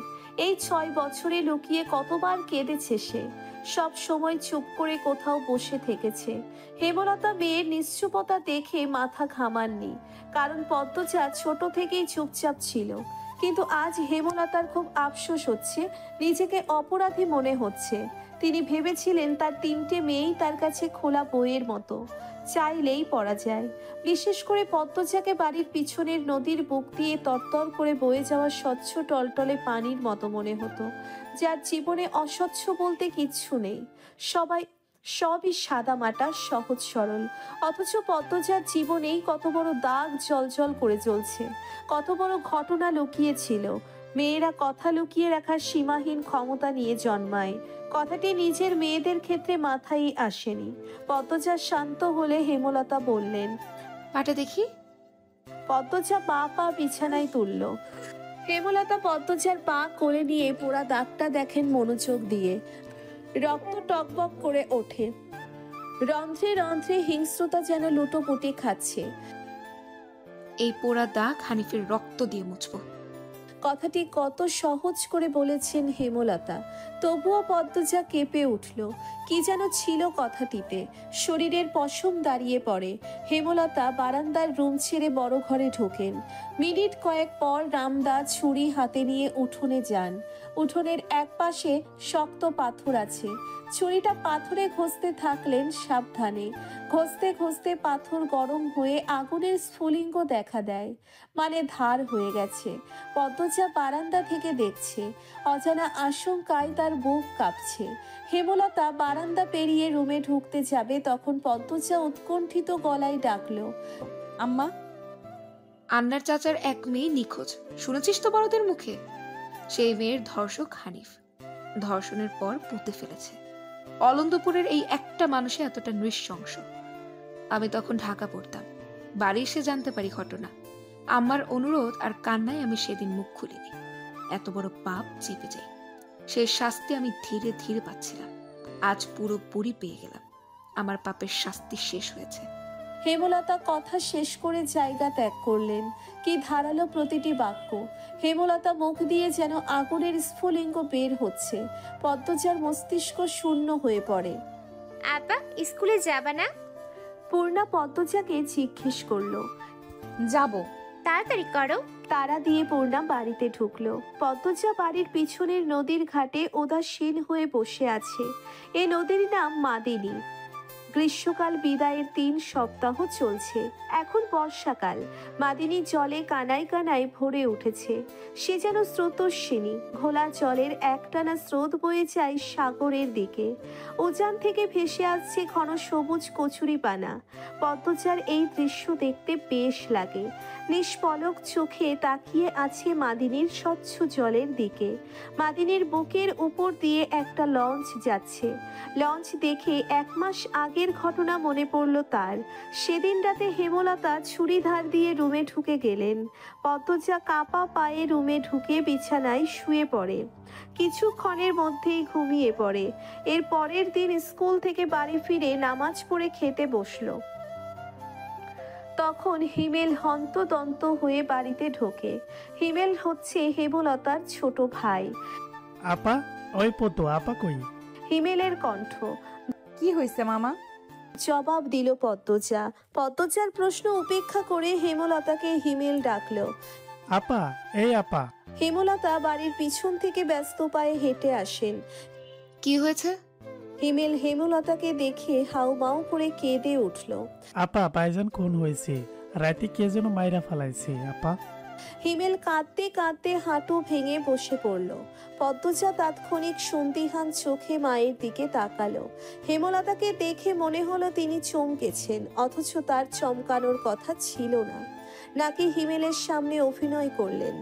এই 6 বছরে লুকিয়ে কতবার কেঁদেছে সে। সব সময় চুপ করে কোথাও বসে থেকেছে। হেমলতা মেয়ের নিশ্চুপতা দেখে মাথা ঘামাননি, কারণ পদ্মজা ছোট থেকেই চুপচাপ ছিল। কিন্তু আজ হেমলতার খুব আফসোস হচ্ছে, নিজেকে অপরাধী মনে হচ্ছে। তিনি ভেবেছিলেন তার 3টে মেয়েই তার কাছে খোলা বইয়ের মতো, চাইলেই পড়া যায়। বিশেষ করে পদ্মজাকে বাড়ির পিছনের নদীর বুক দিয়ে তরতর করে বয়ে যাওয়া স্বচ্ছ টলটলে পানির মতো মনে হতো, যার জীবনে অস্বচ্ছ বলতে কিচ্ছু নেই। সবই সাদামাটা, সহজ সরল। অথচ পদ্মজার জীবনেই কত বড় দাগ জলজল করে জ্বলছে, কত বড় ঘটনা লুকিয়েছিল। মেয়েরা কথা লুকিয়ে রাখার সীমাহীন ক্ষমতা নিয়ে জন্মায়। কথাটি নিজের মেয়েদের ক্ষেত্রে মাথায় আসেনি। পদ্মজা শান্ত হলে হেমলতা বললেন, পাটা দেখি। পদ্মজা পা বিছানায় তুলল। হেমলতা পদ্মজার পা কোলে নিয়ে পোড়া দাগটা দেখেন মনোযোগ দিয়ে। রক্ত টকবক করে ওঠে। রন্ধ্রে রন্ধ্রে হিংস্রতা যেন লুটোপুটি খাচ্ছে। এই পোড়া দাগ হানিফের রক্ত দিয়ে মুছবো। কথাটি কত সহজ করে বলেছেন হেমলতা, তবুও পদ্মজা কেঁপে উঠল। কি যেন ছিল কথাটিতে। শরীরের পশম দাঁড়িয়ে পড়ে। হেমলতা বারান্দার রুম ছেড়ে বড় ঘরে ঢোকেন। মিনিট কয়েক পর রামদা ছুরি হাতে নিয়ে উঠোনে যান। উঠোনের এক পাশে শক্ত পাথর আছে। ছুরিটা পাথরে ঘষতে থাকলেন সাবধানে। ঘষতে ঘষতে পাথর গরম হয়ে আগুনের স্ফুলিঙ্গ দেখা দেয়, মানে ধার হয়ে গেছে। পদ্মজা বারান্দা থেকে দেখছে। অজানা আশঙ্কায় তার বুক কাঁপছে। হেমলতা বারান্দা পেরিয়ে রুমে ঢুকতে যাবে, তখন পদ্মজা উৎকণ্ঠিত গলায় ডাকলো, আম্মা। আন্নার চাচার এক মেয়ে নিখোঁজ, শুনেছিস তো বড়দের মুখে? সেই মেয়ের ধর্ষক হানিফ ধর্ষণের পর পুঁতে ফেলেছে। অলন্দপুরের এই একটা মানুষে এতটা নৃশংস। আমি তখন ঢাকা পড়তাম। বাড়ি এসে জানতে পারি ঘটনা। আমার অনুরোধ আর কান্নায় আমি সেদিন মুখ খুলিনি। এত বড় পাপ চেপে যাই। সেই শাস্তি আমি ধীরে ধীরে পাচ্ছিলাম। আজ পুরোপুরি পেয়ে গেলাম। আমার পাপের শাস্তি শেষ হয়েছে। হেমলতা কথা শেষ করে জায়গা ত্যাগ করলেন। কি ধারালো প্রতিটি বাক্য! হেমলতা মুখ দিয়ে যেন আগুনের স্ফুলিঙ্গ বের হচ্ছে। পদ্মজার মস্তিষ্ক শূন্য হয়ে পড়ে। আপা স্কুলে যাবা না? পূর্ণা পদ্মজাকে জিজ্ঞেস করলো। যাব। তাড়াতাড়ি করো। তারা দিয়ে পূর্ণা বাড়িতে ঢুকলো। পদ্মজা বাড়ির পিছনের নদীর ঘাটে উদাসীন হয়ে বসে আছে। এই নদীর নাম মাদিনী। গ্রীষ্মকাল বিদায়ের 3 সপ্তাহ চলছে। এখন বর্ষাকাল। মাদিনী জলে কানায় কানায় ভরে উঠেছে। সে যেন স্রোতস্বিনী। ঘোলা জলের একটানা স্রোত বয়ে যায় সাগরের দিকে। উজান থেকে ভেসে আসছে ঘন সবুজ কচুরিপানা। পদ্মজার এই দৃশ্য দেখতে বেশ লাগে। নিষ্পলক চোখে তাকিয়ে আছে মাদিনীর স্বচ্ছ জলের দিকে। মাদিনীর বুকের উপর দিয়ে একটা লঞ্চ যাচ্ছে। লঞ্চ দেখে 1 মাস আগের ঘটনা মনে পড়ল তার। সেদিন রাতে হেমলতা ছুরি ধার দিয়ে রুমে ঢুকে গেলেন। পদ্মজা কাপা পায়ে রুমে ঢুকে বিছানায় শুয়ে পড়ে। কিছুক্ষণের মধ্যেই ঘুমিয়ে পড়ে। এর পরের দিন স্কুল থেকে বাড়ি ফিরে নামাজ পড়ে খেতে বসলো। তখন হিমেল হন্তদন্ত হয়ে বাড়িতে ঢোকে। হিমেল হচ্ছে হেমলতার ছোট ভাই। আপা, ওই পতো আপা কই? হিমেলের কণ্ঠ। কি হয়েছে মামা? জবাব দিল পদ্মজা। পদ্মজার প্রশ্ন উপেক্ষা করে হেমলতাকে হিমেল ডাকলো। আপা, এই আপা। হেমলতা বাড়ির পিছন থেকে ব্যস্ত পায়ে হেঁটে আসেন। কি হয়েছে? হিমেল হেমলতাকে দেখে হাউমাউ করে কেঁদে উঠল। আপা, ভাইজান খুন হয়েছে। রাতে কে যেন মাইরা ফালাইছে আপা। হিমেল কাঁদতে কাঁদতে হাঁটু ভেঙে বসে পড়ল। পদ্মজা তাৎক্ষণিক সন্দিহান চোখে মায়ের দিকে তাকালো। হেমলতাকে দেখে মনে হলো তিনি চমকেছেন, অথচ তার চমকানোর কথা ছিল না। নাকি হিমেলের সামনে অভিনয় করলেন।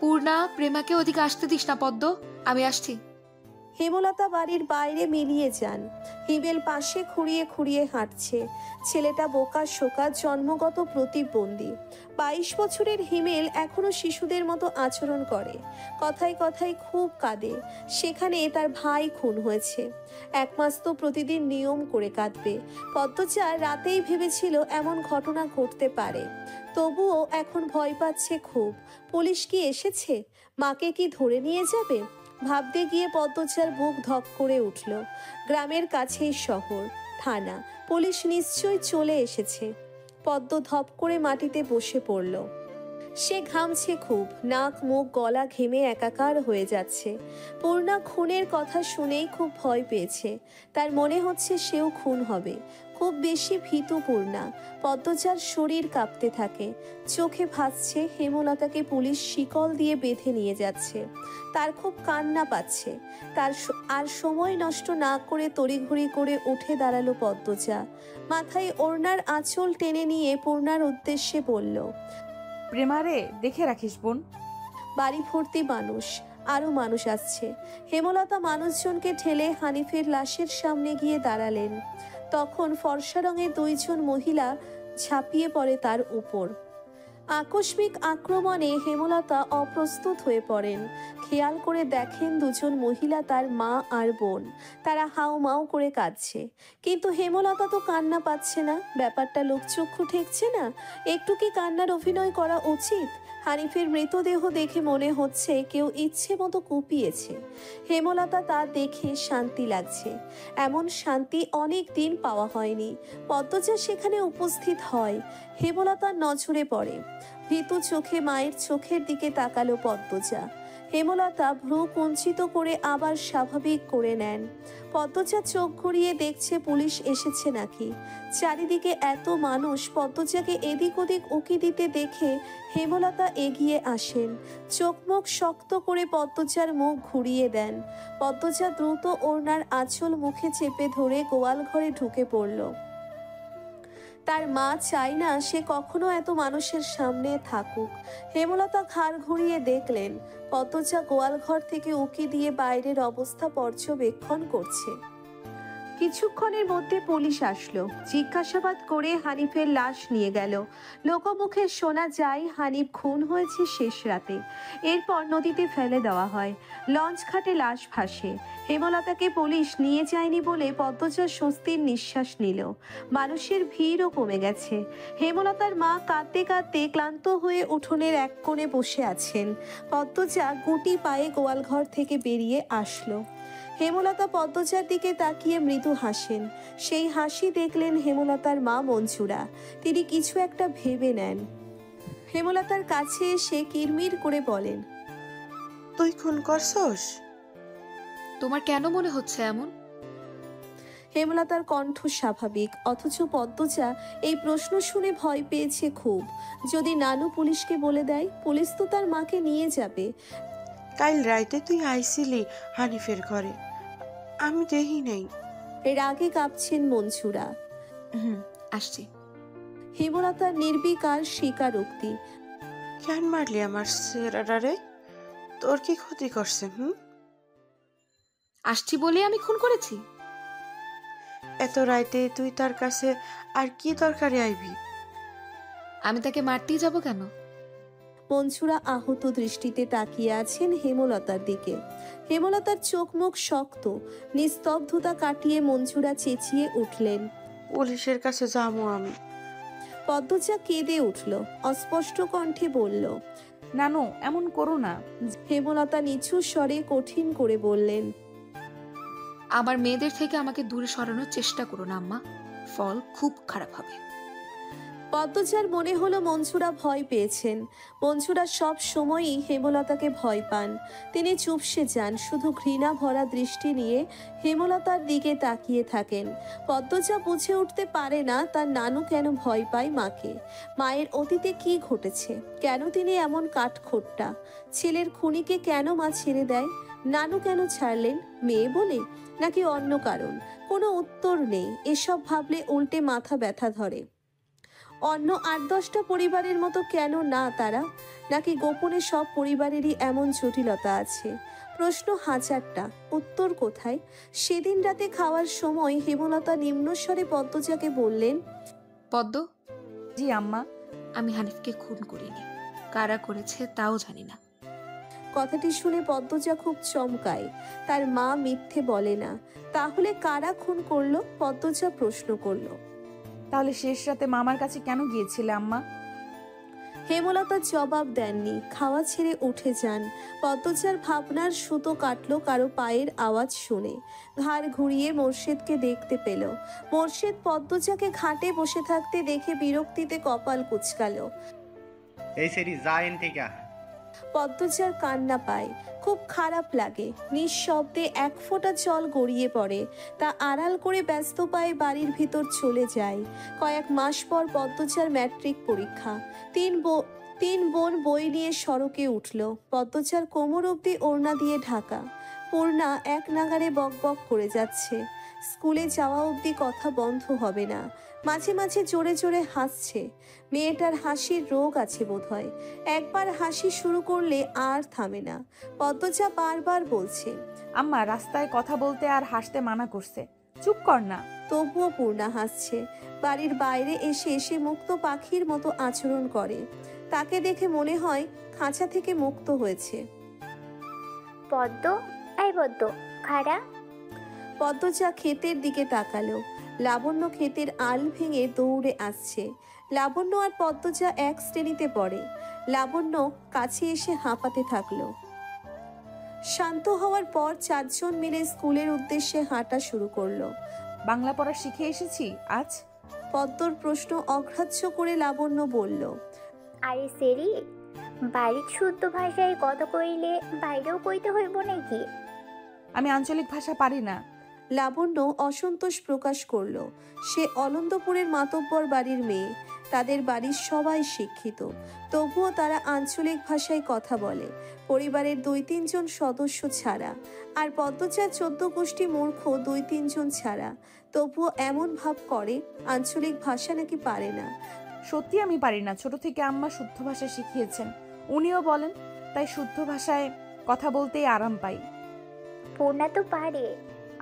পূর্ণা, প্রেমাকে ওদিকে আসতে দিস না পদ্ম, আমি আসছি। হেমলতা বাড়ির বাইরে মিলিয়ে যান। হিমেল পাশে খুঁড়িয়ে খুঁড়িয়ে হাঁটছে। ছেলেটা বোকা শোকা, জন্মগত প্রতিবন্ধী। 22 বছরের হিমেল এখনো শিশুদের মতো আচরণ করে। কথায় কথায় খুব কাঁদে। সেখানে তার ভাই খুন হয়েছে। 1 মাস তো প্রতিদিন নিয়ম করে কাঁদবে। পদ্মজা রাতেই ভেবেছিল এমন ঘটনা ঘটতে পারে। তবুও এখন ভয় পাচ্ছে খুব। পুলিশ কি এসেছে? মাকে কি ধরে নিয়ে যাবে? ভাবতে গিয়ে পদ্মজার বুক ধক করে উঠল। গ্রামের কাছেই শহর, থানা, পুলিশ নিশ্চয়ই চলে এসেছে। পদ্ম ধপ করে মাটিতে বসে পড়ল। সে ঘামছে খুব। নাক মুখ গলা ঘেমে একাকার হয়ে যাচ্ছে। পূর্ণা খুনের কথা শুনেই খুব ভয় পেয়েছে। তার মনে হচ্ছে সেও খুন হবে। খুব বেশি ভীতু পূর্ণা। পদ্মজার শরীর কাঁপতে থাকে। চোখে ভাসছে হেমলতাকে পুলিশ শিকল দিয়ে বেঁধে নিয়ে যাচ্ছে। তার খুব কান্না পাচ্ছে। আর সময় নষ্ট না করে তড়িঘড়ি করে উঠে দাঁড়ালো পদ্মজা। মাথায় ওড়নার আঁচল টেনে নিয়ে পূর্ণার উদ্দেশ্যে বলল, প্রেমারে দেখে রাখিস বোন। বাড়ি ভর্তি মানুষ, আরো মানুষ আসছে। হেমলতা মানুষজনকে ঠেলে হানিফের লাশের সামনে গিয়ে দাঁড়ালেন। তখন ফর্সা রঙের 2 জন মহিলা ঝাঁপিয়ে পড়ে তার উপর। আকস্মিক আক্রমণে হেমলতা অপ্রস্তুত হয়ে পড়েন। খেয়াল করে দেখেন 2 জন মহিলা তার মা আর বোন। তারা হাউমাউ করে কাঁদছে। কিন্তু হেমলতা তো কান্না পাচ্ছে না। ব্যাপারটা লোকচক্ষু ঠেকছে না। একটু কি কান্নার অভিনয় করা উচিত? হানিফের মৃতদেহ দেখে মনে হচ্ছে কেউ ইচ্ছে মতো কুপিয়েছে। হেমলতা তা দেখে শান্তি লাগছে। এমন শান্তি অনেক দিন পাওয়া হয়নি। পদ্মজা সেখানে উপস্থিত হয়। হেমলতার নজরে পড়ে। ভীতু চোখে মায়ের চোখের দিকে তাকালো পদ্মজা। হেমলতা ভ্রু কুঞ্চিত করে আবার স্বাভাবিক করে নেন। পদ্মজা চোখ ঘুরিয়ে দেখছে পুলিশ এসেছে নাকি। চারিদিকে এত মানুষ। পদ্মজাকে এদিক ওদিক উকি দিতে দেখে হেমলতা এগিয়ে আসেন। চোখ মুখ শক্ত করে পদ্মজার মুখ ঘুরিয়ে দেন। পদ্মজা দ্রুত ওড়নার আঁচল মুখে চেপে ধরে গোয়াল ঘরে ঢুকে পড়ল। তার মা চায় না সে কখনো এত মানুষের সামনে থাকুক। হেমলতা ঘাড় ঘুরিয়ে দেখলেন পদ্মজা গোয়াল ঘর থেকে উকি দিয়ে বাইরের অবস্থা পর্যবেক্ষণ করছে। কিছুক্ষণের মধ্যে পুলিশ আসলো, জিজ্ঞাসাবাদ করে হানিফের লাশ নিয়ে গেল। লোকমুখে শোনা যায় হানিফ খুন হয়েছে শেষ রাতে, এরপর নদীতে ফেলে দেওয়া হয়। লঞ্চ ঘাটে লাশ ভাসে। হেমলতাকে পুলিশ নিয়ে যায়নি বলে পদ্মজা স্বস্তির নিঃশ্বাস নিল। মানুষের ভিড়ও কমে গেছে। হেমলতার মা কাঁদতে কাঁদতে ক্লান্ত হয়ে উঠোনের এক কোণে বসে আছেন। পদ্মজা গুটি পায়ে গোয়ালঘর থেকে বেরিয়ে আসলো। হেমলতা পদ্মজার দিকে তাকিয়ে মৃদু হাসেন। সেই হাসি দেখলেন হেমলতার মা মঞ্জুরা। তিনি কিছু একটা ভেবে নেন। হেমলতার কাছে এসে কিরমির করে বলেন, তুই খুন করছস? তোমার কেন মনে হচ্ছে এমন? হেমলতার কণ্ঠ স্বাভাবিক, অথচ পদ্মজা এই প্রশ্ন শুনে ভয় পেয়েছে খুব। যদি নানু পুলিশকে বলে দেয়, পুলিশ তো তার মাকে নিয়ে যাবে। কাল রাইতে তুই আইছিলি হানিফের ঘরে, আমি দেখি নাই। রাগে কাঁপছেন মঞ্জুরা। আসছি। হেমলতার নির্বিকার স্বীকারোক্তি। কেন মারলি আমার ছেলেটারে? তোর কি ক্ষতি করছে? আসছি বলে আমি খুন করেছি? এত রাইতে তুই তার কাছে আর কি দরকারে আইবি? আমি তাকে মারতেই যাব কেন? মঞ্জুরা আহত দৃষ্টিতে তাকিয়ে আছেন হেমলতার দিকে। হেমলতার চোখ মুখ শক্ত। নিস্তব্ধতা কাটিয়ে মঞ্জুরা চেঁচিয়ে উঠলেন, পুলিশের কাছে যাবো আমি। পদ্মজা কেঁদে উঠল, অস্পষ্ট কণ্ঠে বলল, নানু এমন করো না। হেমলতা নিচু স্বরে কঠিন করে বললেন, আমার মেয়েদের থেকে আমাকে দূরে সরানোর চেষ্টা করো না আম্মা, ফল খুব খারাপ হবে। পদ্মজার মনে হলো মঞ্জুরা ভয় পেয়েছেন। মঞ্জুরা সব সময়ই হেমলতাকে ভয় পান। তিনি চুপসে যান, শুধু ঘৃণা ভরা দৃষ্টি নিয়ে হেমলতার দিকে তাকিয়ে থাকেন। পদ্মজা বুঝে উঠতে পারে না তার নানু কেন ভয় পায় মাকে। মায়ের অতীতে কি ঘটেছে, কেন তিনি এমন কাঠখোট্টা? ছেলের খুনিকে কেন মা ছেড়ে দেয়? নানু কেন ছাড়লেন? মেয়ে বলে, নাকি অন্য কারণ? কোনো উত্তর নেই। এসব ভাবলে উল্টে মাথা ব্যথা ধরে। অন্য ৮-১০টা পরিবারের মতো কেন না তারা? নাকি গোপনে সব পরিবারেরই এমন জটিলতা আছে? প্রশ্ন হাজারটা, উত্তর কোথায়? সেদিন রাতে খাওয়ার সময় হেমলতা নিম্নস্বরে পদ্মজাকে বললেন, পদ্ম, জি আম্মা। আমি হানিফকে খুন করিনি, কারা করেছে তাও জানি না। কথাটি শুনে পদ্মজা খুব চমকায়। তার মা মিথ্যে বলে না। তাহলে কারা খুন করলো? পদ্মজা প্রশ্ন করলো। তাহলে শেষ রাতে মামার কাছে কেন গিয়েছিলে আম্মা? হেমলতা জবাব দেননি, খাওয়া ছেড়ে উঠে যান। পদ্মজার ভাবনার সুতো কাটলো কারো পায়ের আওয়াজ শুনে। ঘাড় ঘুরিয়ে মোর্শেদকে দেখতে পেল। মোর্শেদ পদ্মজাকে ঘাটে বসে থাকতে দেখে বিরক্তিতে কপাল কুঁচকালো। এই সেরি যায়েন থেকে। পদ্মজার কান্না পায়, খুব খারাপ লাগে। নিঃশব্দে এক ফোঁটা জল গড়িয়ে পড়ে। তা আড়াল করে ব্যস্ত পায়ে বাড়ির ভিতর চলে যায়। কয়েক মাস পর পদ্মজার ম্যাট্রিক পরীক্ষা। তিন বোন বই নিয়ে সড়কে উঠল। পদ্মজার কোমর অবধি ওড়না দিয়ে ঢাকা। পূর্ণা এক নাগারে বকবক করে যাচ্ছে। স্কুলে যাওয়া অবধি কথা বন্ধ হবে না। মাঝে মাঝে জোরে জোরে হাসছে। মেয়েটার হাসির রোগ আছে বোধহয়। একবার হাসি শুরু করলে আর থামে না। পদ্মজা বারবার বলছে, আম্মা রাস্তায় কথা বলতে আর হাসতে মানা করছে, চুপ কর না। তবুও পূর্ণা হাসছে। বাড়ির বাইরে এসে এসে মুক্ত পাখির মতো আচরণ করে। তাকে দেখে মনে হয় খাঁচা থেকে মুক্ত হয়েছে। পদ্ম, এই পদ্ম, খাড়া। পদ্মজা ক্ষেতের দিকে তাকালো। লাবণ্য ক্ষেতের আল ভেঙে দৌড়ে আসছে। লাবণ্য আর পদ্মজা এক শ্রেণীতে পড়ে। লাবণ্য কাছে এসে হাঁপাতে থাকলো। শান্ত হওয়ার পর 4 জন মিলে স্কুলের উদ্দেশ্যে হাঁটা শুরু করলো। বাংলা পড়া শিখে এসেছি আজ। পদ্মর প্রশ্ন অগ্রাহ্য করে লাবণ্য বলল, আরে সেরি, বাড়ির শুদ্ধ ভাষায় কথা কইলে বাইরেও কইতে হইব নাকি? আমি আঞ্চলিক ভাষা পারি না। লাবণ্য অসন্তোষ প্রকাশ করলো। সে অলন্দপুরের মাতব্বর বাড়ির মেয়ে। তাদের বাড়ির সবাই শিক্ষিত, তবুও তারা আঞ্চলিক ভাষায় কথা বলে, পরিবারের 2-3 জন সদস্য ছাড়া। আর পদ্মচার 14 গোষ্ঠী মূর্খ 2-3 জন ছাড়া। তবুও এমন ভাব করে আঞ্চলিক ভাষা নাকি পারে না। সত্যি আমি পারি না। ছোট থেকে আম্মা শুদ্ধ ভাষা শিখিয়েছেন, উনিও বলেন, তাই শুদ্ধ ভাষায় কথা বলতেই আরাম পাই। পূর্ণা তো পারে,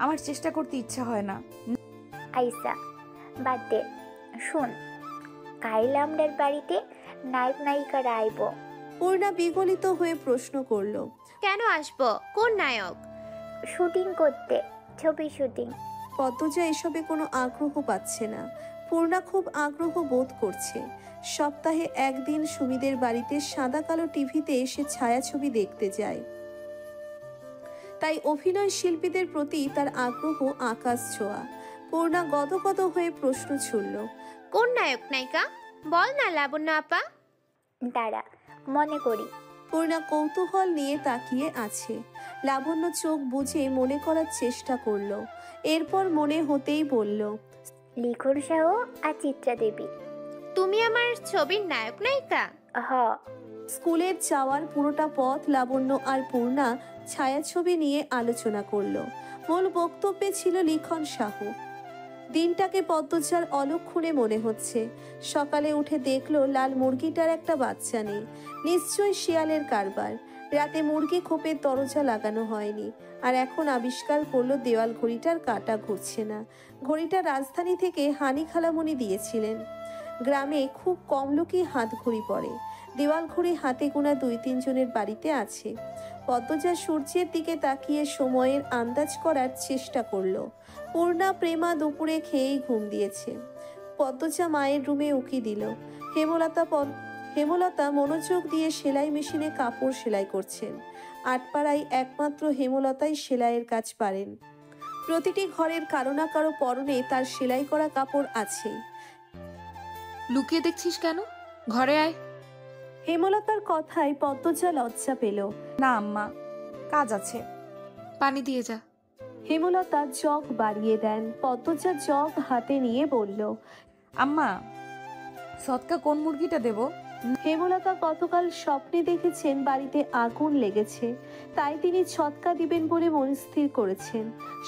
আমার চেষ্টা করতে ইচ্ছা হয় না। আইসা বাদ দে। শুন, কাইল আমরার বাড়িতে নায়ক নায়িকারা আইব। পূর্ণা বিগলিত হয়ে প্রশ্ন করলো। কেন আসবো? কোন নায়ক? শুটিং করতে, ছবি শুটিং। পদ্মজা এসবে কোনো আগ্রহ পাচ্ছে না। পূর্ণা খুব আগ্রহ বোধ করছে। সপ্তাহে একদিন সুমিদের বাড়িতে সাদা কালো টিভিতে এসে ছায়াছবি দেখতে যায়। তাই অভিনয় শিল্পীদের প্রতি তার আগ্রহ আকাশ ছোঁয়া। পূর্ণা গদগদ হয়ে প্রশ্ন ছুড়ল। কোন নায়ক নায়িকা? বল না লাবণ্য আপা। দাঁড়া, মনে করি। পূর্ণা কৌতূহল নিয়ে তাকিয়ে আছে। লাবণ্য চোখ বুজে মনে করার চেষ্টা করলো। এরপর মনে হতেই বলল, লিখন শাহ আর চিত্রা দেবী। তুমি আমার ছবির নায়ক নায়িকা? হ। স্কুলের যাওয়ার পুরোটা পথ লাবণ্য আর পূর্ণা ছায়াছবি নিয়ে আলোচনা করলো। মূল বক্তব্যে ছিল লিখন শাহ। দিনটাকে পদ্মজার অলক্ষণে মনে হচ্ছে। সকালে উঠে দেখলো লাল মুরগিটার একটা বাচ্চা নেই। নিশ্চয়ই শিয়ালের কারবার। রাতে মুরগি খোপের দরজা লাগানো হয়নি। আর এখন আবিষ্কার করলো দেওয়াল ঘড়িটার কাঁটা ঘুরছে না। ঘড়িটা রাজধানী থেকে হানি খালামণি দিয়েছিলেন। গ্রামে খুব কম লোকই হাত ঘড়ি পরে। দেওয়াল ঘড়ি হাতে গোনা 2-3 জনের বাড়িতে আছে। পদ্মজা সূর্যের দিকে তাকিয়ে সময়ের আন্দাজ করার চেষ্টা করলো। পূর্ণা প্রেমা দুপুরে খেয়েই ঘুম দিয়েছে। পদ্মজা মায়ের রুমে উকি দিল। হেমলতা মনোযোগ দিয়ে সেলাই মেশিনে কাপড় সেলাই করছেন। আটপাড়ায় একমাত্র হেমলতাই সেলাইয়ের কাজ পারেন। প্রতিটি ঘরের কারো না কারো পরনে তার সেলাই করা কাপড় আছে। লুকিয়ে দেখছিস কেন? ঘরে আয়। হেমলতার কথায় পদ্মজা লজ্জা পেল। না আম্মা, কাজ আছে। পানি দিয়ে যা। হেমলতা জগ বাড়িয়ে দেন। পদ্মজা জগ হাতে নিয়ে বলল, আম্মা, সৎকা কোন মুরগিটা দেব? হেমলতা গতকাল স্বপ্নে দেখেছেন বাড়িতে আগুন লেগেছে। তাই তিনি ছটকা দিবেন বলে মনস্থির করেছেন।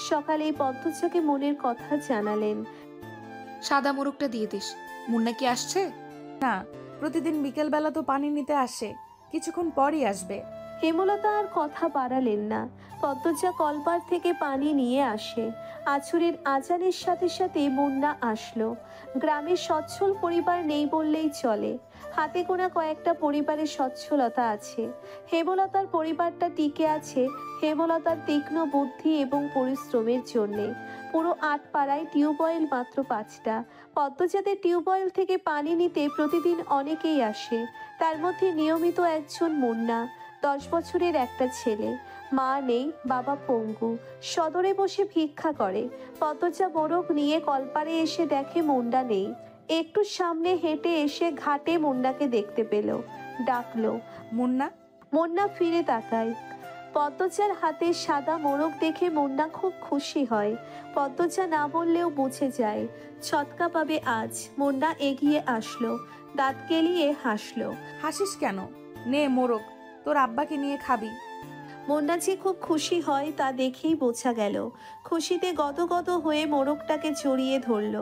সকালে পদ্মজাকে মনের কথা জানালেন। সাদা মোরগটা দিয়ে দিস। মুন্না কি আসছে? না, প্রতিদিন বিকেলবেলা তো পানি নিতে আসে, কিছুক্ষণ পরই আসবে। হেমলতা আর কথা বাড়ালেন না। পদ্মজা কলপার থেকে পানি নিয়ে আসে। আছরের আজানের সাথে সাথে মুন্না আসলো। গ্রামের সচ্ছল পরিবার নেই বললেই চলে। হাতে গোনা কয়েকটা পরিবারের সচ্ছলতা আছে। হেমলতার পরিবারটা টিকে আছে হেমলতার তীক্ষ্ণ বুদ্ধি এবং পরিশ্রমের জন্যে। পুরো আটপাড়ায় টিউবওয়েল মাত্র 5টা। পদ্মজাদের টিউবওয়েল থেকে পানি নিতে প্রতিদিন অনেকেই আসে। তার মধ্যে নিয়মিত একজন মুন্না। 10 বছরের একটা ছেলে। মা নেই, বাবা পঙ্গু। সদরে বসে ভিক্ষা করে। পদ্মজা মোরগ নিয়ে কলপারে এসে দেখে মুন্না নেই। একটু সামনে হেঁটে এসে ঘাটে মুন্নাকে দেখতে পেল। ডাকলো, মুন্না। মুন্না ফিরে তাকায়। পদ্মজার হাতে সাদা মোরগ দেখে মুন্না খুব খুশি হয়। পদ্মজা না বললেও বুঝে যায় ছটকা পাবে আজ। মুন্না এগিয়ে আসলো, দাঁত কেলিয়ে হাসলো। হাসিস কেন? নে মোরগ, তোর আব্বাকে নিয়ে খাবি। মুন্না যে খুব খুশি হয় তা দেখেই বোঝা গেল। খুশিতে গদগদ হয়ে মোরগটাকে জড়িয়ে ধরল।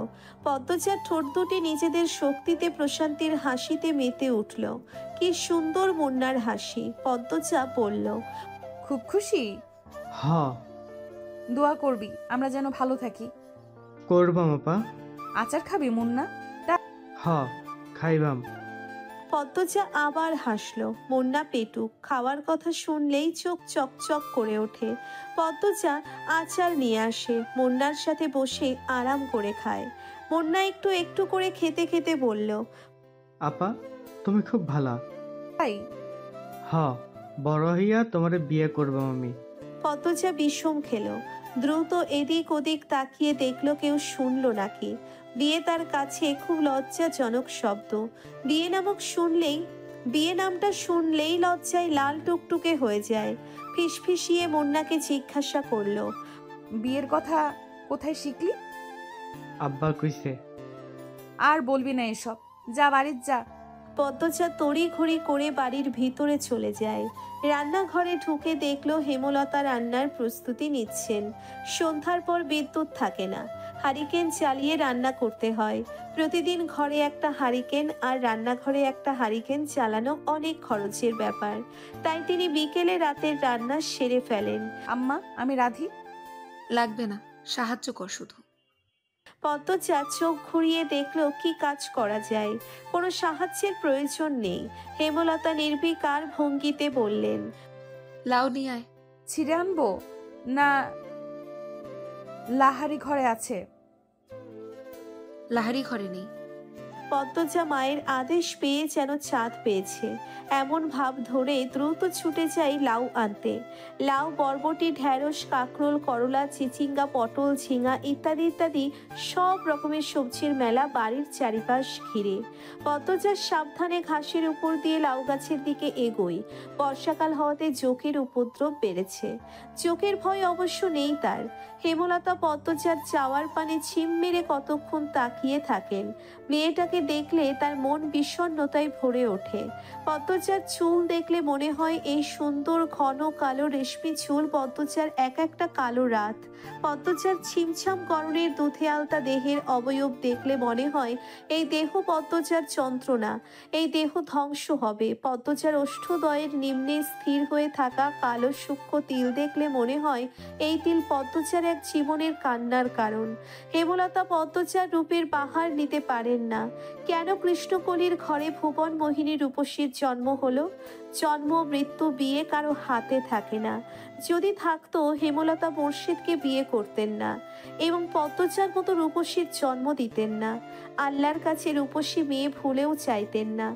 পদ্মজার ঠোঁট দুটি নিজেদের শক্তিতে প্রশান্তির হাসিতে মেতে উঠল। কি সুন্দর মুন্নার হাসি। পদ্মজা বলল, খুব খুশি? হ্যাঁ। দোয়া করবি আমরা যেন ভালো থাকি। করবাম আপা। আচার খাবি মুন্না? হ্যাঁ, খাইবাম। পদ্মজা আবার হাসলো। মুন্না পেটুক। খাওয়ার কথা শুনলেই চোখ চকচক করে ওঠে। পদ্মজা আচার নিয়ে আসে। মুন্নার সাথে বসে আরাম করে খায়। মুন্না একটু একটু করে খেতে খেতে বলল, আপা তুমি খুব ভালা। তাই? হ্যাঁ, বড় হইয়া তোমারে বিয়ে করবাম আমি। পদ্মজা বিষম খেলো। দ্রুত এদিক ওদিক তাকিয়ে দেখলো কেউ শুনলো নাকি। বিয়ে তার কাছে খুব লজ্জাজনক শব্দ। বিয়ে নামটা শুনলেই লজ্জায় লাল টুকটুকে হয়ে যায়। ফিসফিসিয়ে মুন্নাকে জিজ্ঞাসা করলো, বিয়ের কথা কোথায় শিখলি? আব্বা কইছে। আর বলবি না এসব, যা বাড়ির যা। পদ্মজা তড়িঘড়ি করে বাড়ির ভিতরে চলে যায়। রান্নাঘরে ঢুকে দেখলো হেমলতা রান্নার প্রস্তুতি নিচ্ছেন। সন্ধ্যার পর বিদ্যুৎ থাকে না। হারিকেন চালিয়ে রান্না করতে হয়। প্রতিদিন ঘরে একটা হারিকেন আর রান্নাঘরে একটা হারিকেন চালানো অনেক খরচের ব্যাপার। তাই তিনি বিকেলে রাতের রান্না সেরে ফেলেন। আম্মা, আমি রাধি। লাগবে না, সাহায্য কর শুধু। পদ্মজা চোখ ঘুরিয়ে দেখলো কি কাজ করা যায়। কোনো সাহায্যের প্রয়োজন নেই। হেমলতা নির্বিকার ভঙ্গিতে বললেন, লাউ নিয়ে আয়। ছিঁড়ে আনবো না? লাহারি ঘরে আছে। লাহারি ঘরে নেই। পদ্মজা মায়ের আদেশ পেয়ে যেন চাঁদ পেয়েছে এমন ভাব ধরে দ্রুত ছুটে যায় লাউ আনতে। লাউ, বরবটি, ঢ্যাঁড়স, কাঁকরোল, করলা, চিচিঙ্গা, পটল, ঝিঙা ইত্যাদি ইত্যাদি সব রকমের সবজির মেলা বাড়ির চারিপাশ ঘিরে। পদ্মজা সাবধানে ঘাসের উপর দিয়ে লাউ গাছের দিকে এগোয়। বর্ষাকাল হওয়াতে জোকের উপদ্রব বেড়েছে। জোকের ভয় অবশ্য নেই তার। হেমলতা পদ্মজার যাওয়ার পানে ছিম মেরে কতক্ষণ তাকিয়ে থাকেন। মেয়েটাকে দেখলে তার মন বিষণ্ণতায় ভরে ওঠে। পদ্মজার চুল দেখলে মনে হয় এই সুন্দর ঘন কালো রেশমি চুল পদ্মজার এক একটা কালো রাত। পদ্মজার ছিমছাম গরনের দুধে আলতা দেহের অবয়ব দেখলে মনে হয় এই দেহ পদ্মজার যন্ত্রণা, এই দেহ ধ্বংস হবে। পদ্মজার ওষ্ঠদ্বয়ের নিম্নে স্থির হয়ে থাকা কালো সূক্ষ্ম তিল দেখলে মনে হয় এই তিল পদ্মজার এক জীবনের কান্নার কারণ। হেমলতা পদ্মজার রূপের বাহার নিতে পারেন না। কেন কৃষ্ণকলির ঘরে ভুবন মোহিনী রূপসীর জন্ম হলো? জন্ম, মৃত্যু, বিয়ে কারো হাতে থাকে না। যদি থাকতো হেমলতা মোর্শেদকে বিয়ে করতেন না এবং পদ্মজার মতো রূপসীর জন্ম দিতেন না। আল্লাহর কাছে রূপসী মেয়ে ভুলেও চাইতেন না।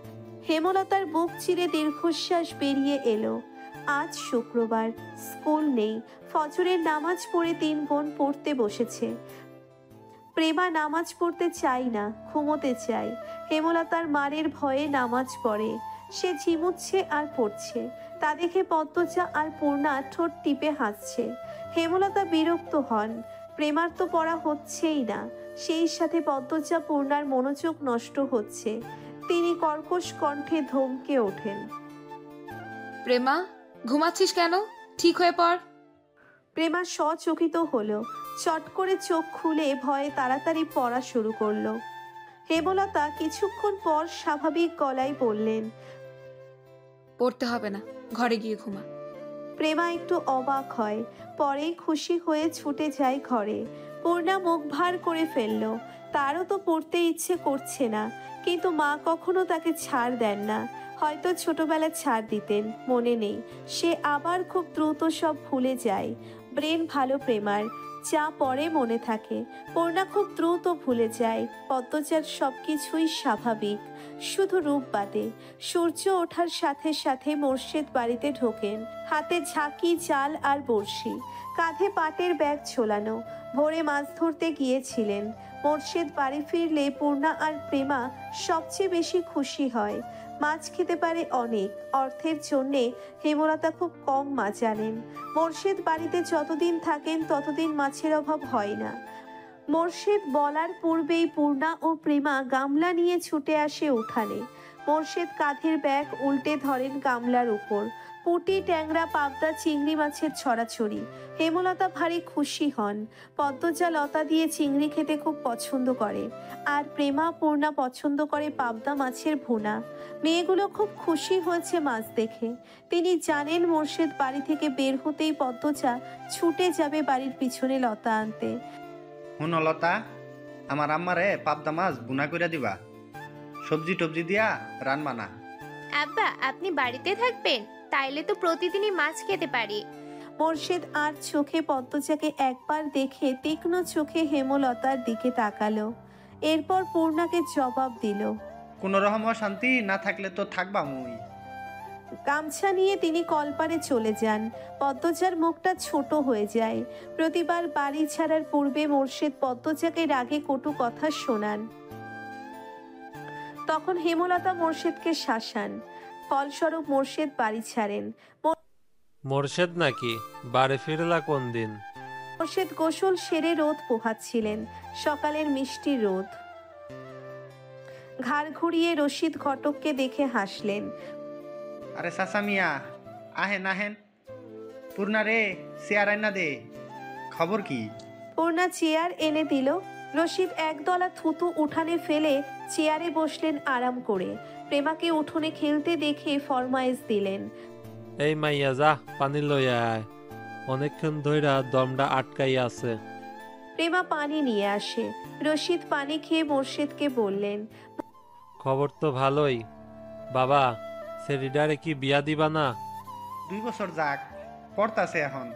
হেমলতার বুক চিরে দীর্ঘশ্বাস বেরিয়ে এলো। আজ শুক্রবার, স্কুল নেই। ফজরের নামাজ পড়ে 3 বোন পড়তে বসেছে। প্রেমা নামাজ পড়তে চাই না, ঘুমোতে চায়। হেমলতার মারের ভয়ে নামাজ পড়ে। সে ঝিমুচ্ছে আর পড়ছে। তা দেখে পদ্মজা আর পূর্ণা ঠোঁট টিপে হাসছে। হেমলতা বিরক্ত হন। প্রেমার তো পড়া হচ্ছেই না, সেই সাথে পদ্মজা পূর্ণার মনোযোগ নষ্ট হচ্ছে। তিনি কর্কশ কণ্ঠে ধমকে ওঠেন, প্রেমা, ঘুমাচ্ছিস কেন? ঠিক হয়ে পড়। প্রেমা সচকিত হলো। চট করে চোখ খুলে ভয়ে তাড়াতাড়ি পড়া শুরু করলো। হেমলতা কিছুক্ষণ পর স্বাভাবিক গলায় বললেন, পড়তে হবে না, ঘরে গিয়ে ঘুমা। প্রেমা একটু অবাক হয়, পরে খুশি হয়ে ছুটে যায় ঘরে। পূর্ণা মুখ ভার করে ফেলল। তারও তো পড়তে ইচ্ছে করছে না, কিন্তু মা কখনো তাকে ছাড় দেন না। হয়তো ছোটবেলায় ছাড় দিতেন, মনে নেই। সে আবার খুব দ্রুত সব ভুলে যায়। ব্রেন ভালো প্রেমার, যা পরে মনে থাকে। পূর্ণা খুব দ্রুত ভুলে যায়। পদ্মজার সবকিছুই স্বাভাবিক, শুধু রূপ বাদে। সূর্য ওঠার সাথে সাথে মোর্শেদ বাড়িতে ঢোকেন। হাতে ঝাঁকি, জাল আর বড়শি, কাঁধে পাটের ব্যাগ ঝোলানো। ভোরে মাছ ধরতে গিয়েছিলেন। মোর্শেদ বাড়ি ফিরলে পূর্ণা আর প্রেমা সবচেয়ে বেশি খুশি হয়। মাছ খেতে পারে অনেক। অর্থের জন্যে হেমলতা খুব কম মাছ আনেন। মোর্শেদ বাড়িতে যতদিন থাকেন ততদিন মাছের অভাব হয় না। মোর্শেদ বলার পূর্বেই পূর্ণা ও প্রেমা গামলা নিয়ে ছুটে আসে উঠানে। মোর্শেদ কাঁধের ব্যাগ উল্টে ধরেন গামলার উপর। পুঁটি, ট্যাংরা, পাবদা, চিংড়ি মাছের ছড়াছড়ি। হেমলতা ভারী খুশি হন। পদ্মজা লতা দিয়ে চিংড়ি খেতে খুব পছন্দ করে, আর প্রেমা, পূর্ণা পছন্দ করে পাবদা মাছের ভুনা। মেয়েগুলো খুব খুশি হয়েছে মাছ দেখে। তিনি জানেন মোর্শেদ বাড়ি থেকে বের হতেই পদ্মজা ছুটে যাবে বাড়ির পিছনে লতা আনতে। হুন লতা, আমার আম্মারে পাবদা মাছ বুনা করে দিবা, সবজি টবজি দিয়া রান্না না। আব্বা, আপনি বাড়িতে থাকবেন? তাইলে তো প্রতিদিনই মাছ খেতে পারি। মোর্শেদ আর চোখে পদ্মজাকে একবার দেখে তীক্ষ্ণ চোখে হেমলতার দিকে তাকালো। এরপর পূর্ণাকে জবাব দিল, কোন রকম শান্তি না থাকলে তো থাকবা মুই। গামছা নিয়ে তিনি কলপারে চলে যান। পদ্মজার মুখটা ছোট হয়ে যায়। প্রতিবার বাড়ি ছাড়ার পূর্বে মোর্শেদ পদ্মজাকে রাগে কটু কথা শোনান। তখন হেমলতা মোর্শেদকে শাসান। ফলস্বরূপ মোর্শেদ বাড়ি ছাড়েন। মোর্শেদ নাকি? বাড়ি ফিরলা কোন দিন? মোর্শেদ গোসল সেরে রোদ পোহাচ্ছিলেন, সকালের মিষ্টি রোদ। ঘাড় ঘুরিয়ে রশিদ ঘটককে দেখে হাসলেন। আরে চাচা মিয়া, আহেন আহেন। পূর্ণা রে, চেয়ার আইনা দে। খবর কি? পূর্ণা চেয়ার এনে দিল। রশিদ একদলা থুতু উঠানে ফেলে চেয়ারে বসলেন আরাম করে। প্রেমাকে উঠোনে খেলতে দেখে ফরমাইশ দিলেন, এই মাইয়া যা, পানি লইয়া আয়। অনেকক্ষণ ধইরা দমটা আটকাই আছে। প্রেমা পানি নিয়ে আসে। রশিদ পানি খেয়ে মোর্শেদকে বললেন, খবর তো ভালোই। বাবা, সেরিডারে কি বিয়া দিবা না? 2 বছর যাক, পড়তাছে এখন,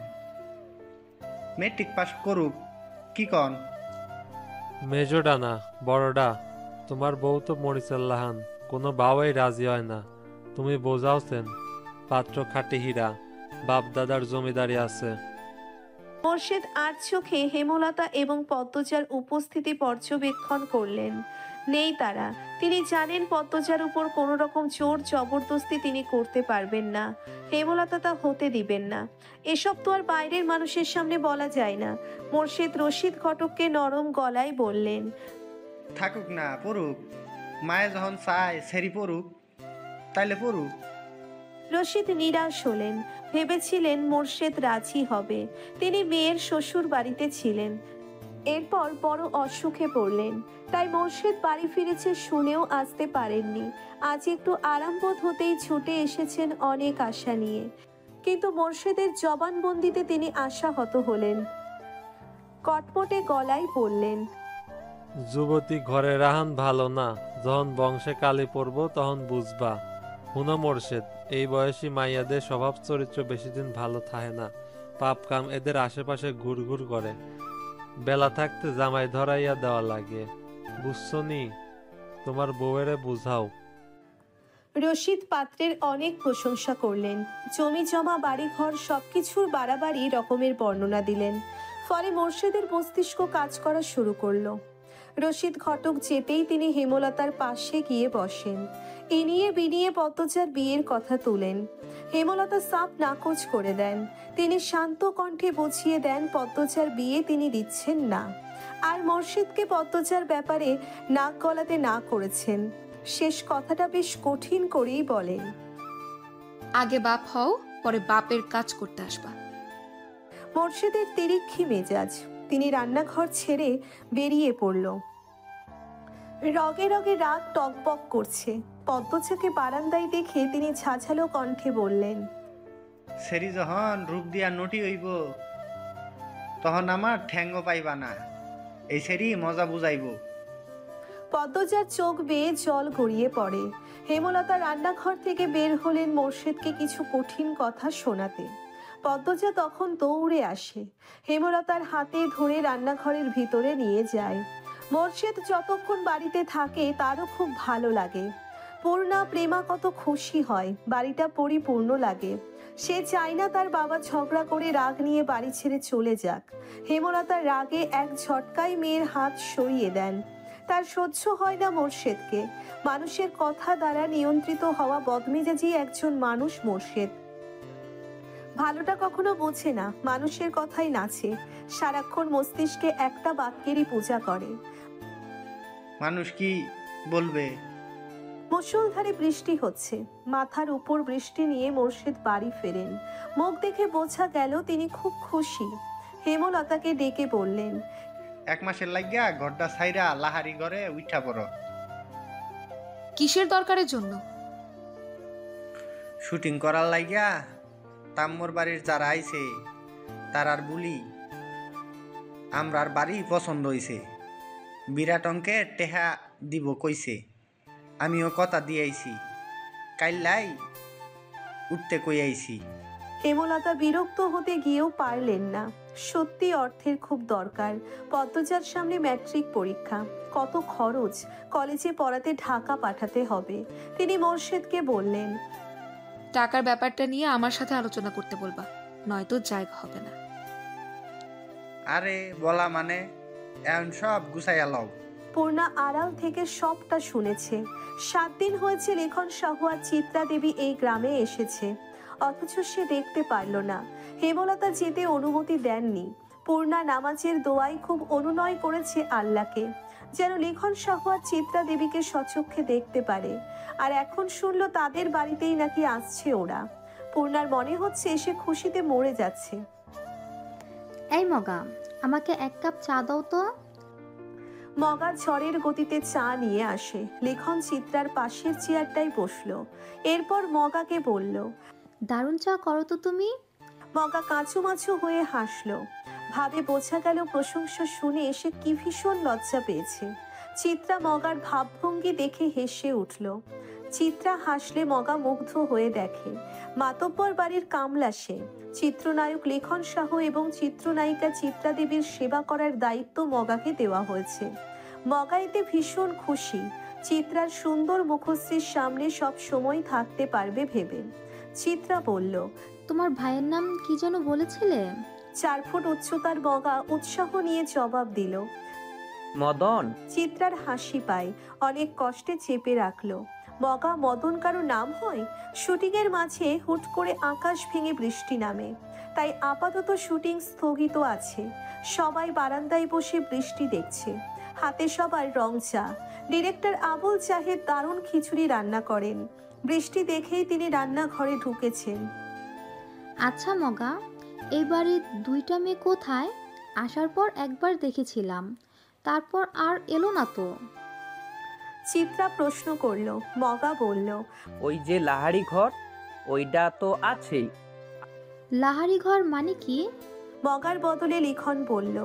মেট্রিক পাস করুক। কি কন? মেজোডা না, বড়ডা। তোমার বউ তো মরিচাল্লাহান, কোনো বাবাই রাজি হয় না। তুমি বোঝাওছেন, পাত্র খাটি হীরা, বাপ দাদার জমিদারি আছে। মোর্শেদ আর চোখে হেমলতা এবং পদ্মজার উপস্থিতি পর্যবেক্ষণ করলেন। নেই তারা। তিনি জানেন পদ্মজার উপর কোনো রকম জোর জবরদস্তি তিনি করতে পারবেন না। হেমলতা তা হতে দিবেন না। এসব তো আর বাইরের মানুষের সামনে বলা যায় না। মোর্শেদ রশিদ ঘটককে নরম গলায় বললেন, থাকুক না, পড়ুক। মায়ে যখন চায় সেরি পড়ুক, তাইলে পড়ুক। রশিদ নিরাশ হলেন। ভেবেছিলেন মোর্শেদ রাজি হবে। তিনি মেয়ের শ্বশুর বাড়িতে ছিলেন, এরপর বড় অসুখে পড়লেন। তাই মোর্শেদ বাড়ি ফিরেছে শুনেও আসতে পারেননি। আজ একটু আরাম বোধ হতেই ছুটে এসেছেন অনেক আশা নিয়ে। কিন্তু মোর্শেদের জবানবন্দিতে তিনি আশাহত হলেন। কটমটে গলায় বললেন, যুবতী ঘরে রাহান ভালো না, যখন বংশে কালি পড়ব তখন বুঝবা। হুনো মোর্শেদ, এই বয়সী মাইয়াদের স্বভাব চরিত্র বেশি দিন ভালো থাকে না। পাপ কাম এদের আশেপাশে ঘুরঘুর করে। বেলা থাকতে জামাই ধরাইয়া দেওয়া লাগে, বুঝছো নি? তোমার বউয়েরে বুঝাও। রশিদ পাত্রের অনেক প্রশংসা করলেন। জমি জমা বাড়িঘর সবকিছুর বাড়াবাড়ি রকমের বর্ণনা দিলেন। ফলে মোর্শেদের মস্তিষ্ক কাজ করা শুরু করলো। রশিদ ঘটক যেতেই তিনি হেমলতার পাশে গিয়ে বসেন। ইনিয়ে বিনিয়ে পদ্মজার বিয়ের কথা তুলেন। হেমলতা সাপ নাকচ করে দেন। তিনি শান্ত কণ্ঠে বুঝিয়ে দেন পদ্মজার বিয়ে তিনি দিচ্ছেন না, আর মোর্শেদকে পদ্মজার ব্যাপারে নাক গলাতে না করেছেন। শেষ কথাটা বেশ কঠিন করেই বলেন, আগে বাপ হও, পরে বাপের কাজ করতে আসবা। মোর্শেদের তিরিক্ষি মেজাজ। তিনি রান্নাঘর ছেড়ে বেরিয়ে পড়ল। রগে রগে রাগ টকবক করছে। পদ্মজাকে বারান্দায় দেখে তিনি ঝাঝালো কণ্ঠে বললেন, সেরি যখন রূপ দিয়া নটি হইব, তখন আমার ঠ্যাঙ্গ পাইবা না। এই সেরি মজা বুঝাইব। পদ্মজার চোখ বেয়ে জল গড়িয়ে পড়ে। হেমলতা রান্নাঘর থেকে বের হলেন মোর্শেদকে কিছু কঠিন কথা শোনাতে। পদ্মজা তখন দৌড়ে আসে, হেমলতার হাতে ধরে রান্নাঘরের ভিতরে নিয়ে যায়। মোর্শেদ যতক্ষণ বাড়িতে থাকে তারও খুব ভালো লাগে। পূর্ণা প্রেমা কত খুশি হয়, বাড়িটা পরিপূর্ণ লাগে। সে চায় না তার বাবা ঝগড়া করে রাগ নিয়ে বাড়ি ছেড়ে চলে যাক। হেমলতার রাগে এক ঝটকায় মেয়ের হাত সরিয়ে দেন। তার সহ্য হয় না মোর্শেদকে। মানুষের কথা দ্বারা নিয়ন্ত্রিত হওয়া বদমেজাজি একজন মানুষ মোর্শেদ। ভালোটা কখনো বোঝে না, মানুষের কথাই নাচে। সারাক্ষণ মস্তিষ্কে একটা বাক্যেরই পূজা করে, মানুষ কি বলবে। মুষলধারে বৃষ্টি হচ্ছে। মাথার উপর বৃষ্টি নিয়ে মোর্শেদ বাড়ি ফেরেন। মুখ দেখে বোঝা গেল তিনি খুব খুশি। হেমলতাকে ডেকে বললেন, 1 মাসের লাগিয়া ঘরটা ছাইরা লাহারি ঘরে উঠা পড়ো। কিসের দরকারের জন্য? শুটিং করার লাগিয়া তাম্মর বাড়ির যারা আইছে তারার বলি আমরার বাড়ি পছন্দ হইছে, বিরাট অঙ্কের টেহা দিব কইছে। আমিও কথা দিয়েছি, কাইলাই উঠতে কই আইছি। হেমলতা বিরক্ত হতে গিয়েও পারলেন না। সত্যি অর্থের খুব দরকার। পদ্মজার সামনে ম্যাট্রিক পরীক্ষা, কত খরচ, কলেজে পড়াতে ঢাকা পাঠাতে হবে। তিনি মোর্শেদকে বললেন, টাকার ব্যাপারটা নিয়ে আমার সাথে আলোচনা করতে বলবা, নয়তো জায়গা হবে না। আরে বলা মানে এখন সব গুছাইয়া লও। পূর্ণা আড়াল থেকে সবটা শুনেছে। 7 দিন হয়েছে লেখন সাহু আর চিত্রা দেবী এই গ্রামে এসেছে, অথচ সে দেখতে পারল না। হেমলতা যেতে অনুমতি দেননি। পূর্ণা নামাজের দোয়ায় খুব অনুনয় করেছে আল্লাহকে, যেন লেখন সাহু আর চিত্রা দেবীকে সচক্ষে দেখতে পারে। আর এখন শুনল তাদের বাড়িতেই নাকি আসছে ওরা। পূর্ণার মনে হচ্ছে সে খুশিতে মরে যাচ্ছে। এই মগা, আমাকে 1 কাপ চা দাও তো। মগা ঝড়ের গতিতে চা নিয়ে আসে। লেখন চিত্রার পাশের চেয়ারটাই বসলো। এরপর মগাকে বলল, দারুণ চা করো তো তুমি। মগা কাঁচুমাচু হয়ে হাসলো। ভাবে বোঝা গেল প্রশংসা শুনে এসে কি ভীষণ লজ্জা পেয়েছে। চিত্রা মগার ভাবভঙ্গি দেখে হেসে উঠল। চিত্রা হাসলে মগা মুগ্ধ হয়ে দেখে মাতব্বর বাড়ির কামলা সে। চিত্রনায়ক লেখন শাহ এবং চিত্রনায়িকা চিত্রা দেবীর সেবা করার দায়িত্ব মগাকে দেওয়া হয়েছে। মগা এতে ভীষণ খুশি। চিত্রার সুন্দর মুখশ্রীর সামনে সব সময় থাকতে পারবে ভেবে। চিত্রা বলল, তোমার ভাইয়ের নাম কি যেন বলেছিলে? 4 ফুট উচ্চতার মগা উৎসাহ নিয়ে জবাব দিল। মদন। চিত্রার হাসি পায়, অনেক কষ্টে চেপে রাখলো। মগা মদন কারো নাম হয়? শুটিং এর মাঝে হুট করে আকাশ ভেঙে বৃষ্টি নামে, তাই আপাতত শুটিং স্থগিত আছে। সবাই বারান্দায় বসে বৃষ্টি দেখছে। হাতে সবার রং চা। ডিরেক্টর আবুল চাহেদ দারুণ খিচুড়ি রান্না করেন। বৃষ্টি দেখেই তিনি রান্নাঘরে ঢুকেছেন। আচ্ছা মগা, এই বাড়ির 2টা মেয়ে কোথায়? আসার পর একবার দেখেছিলাম, তারপর আর এলো না তো। চিত্রা প্রশ্ন করলো। মগা বলল, ওই যে লাহারি ঘর, ওইটা তো আছেই। লাহারি ঘর মানে কি? মগার বদলে লিখন বলল,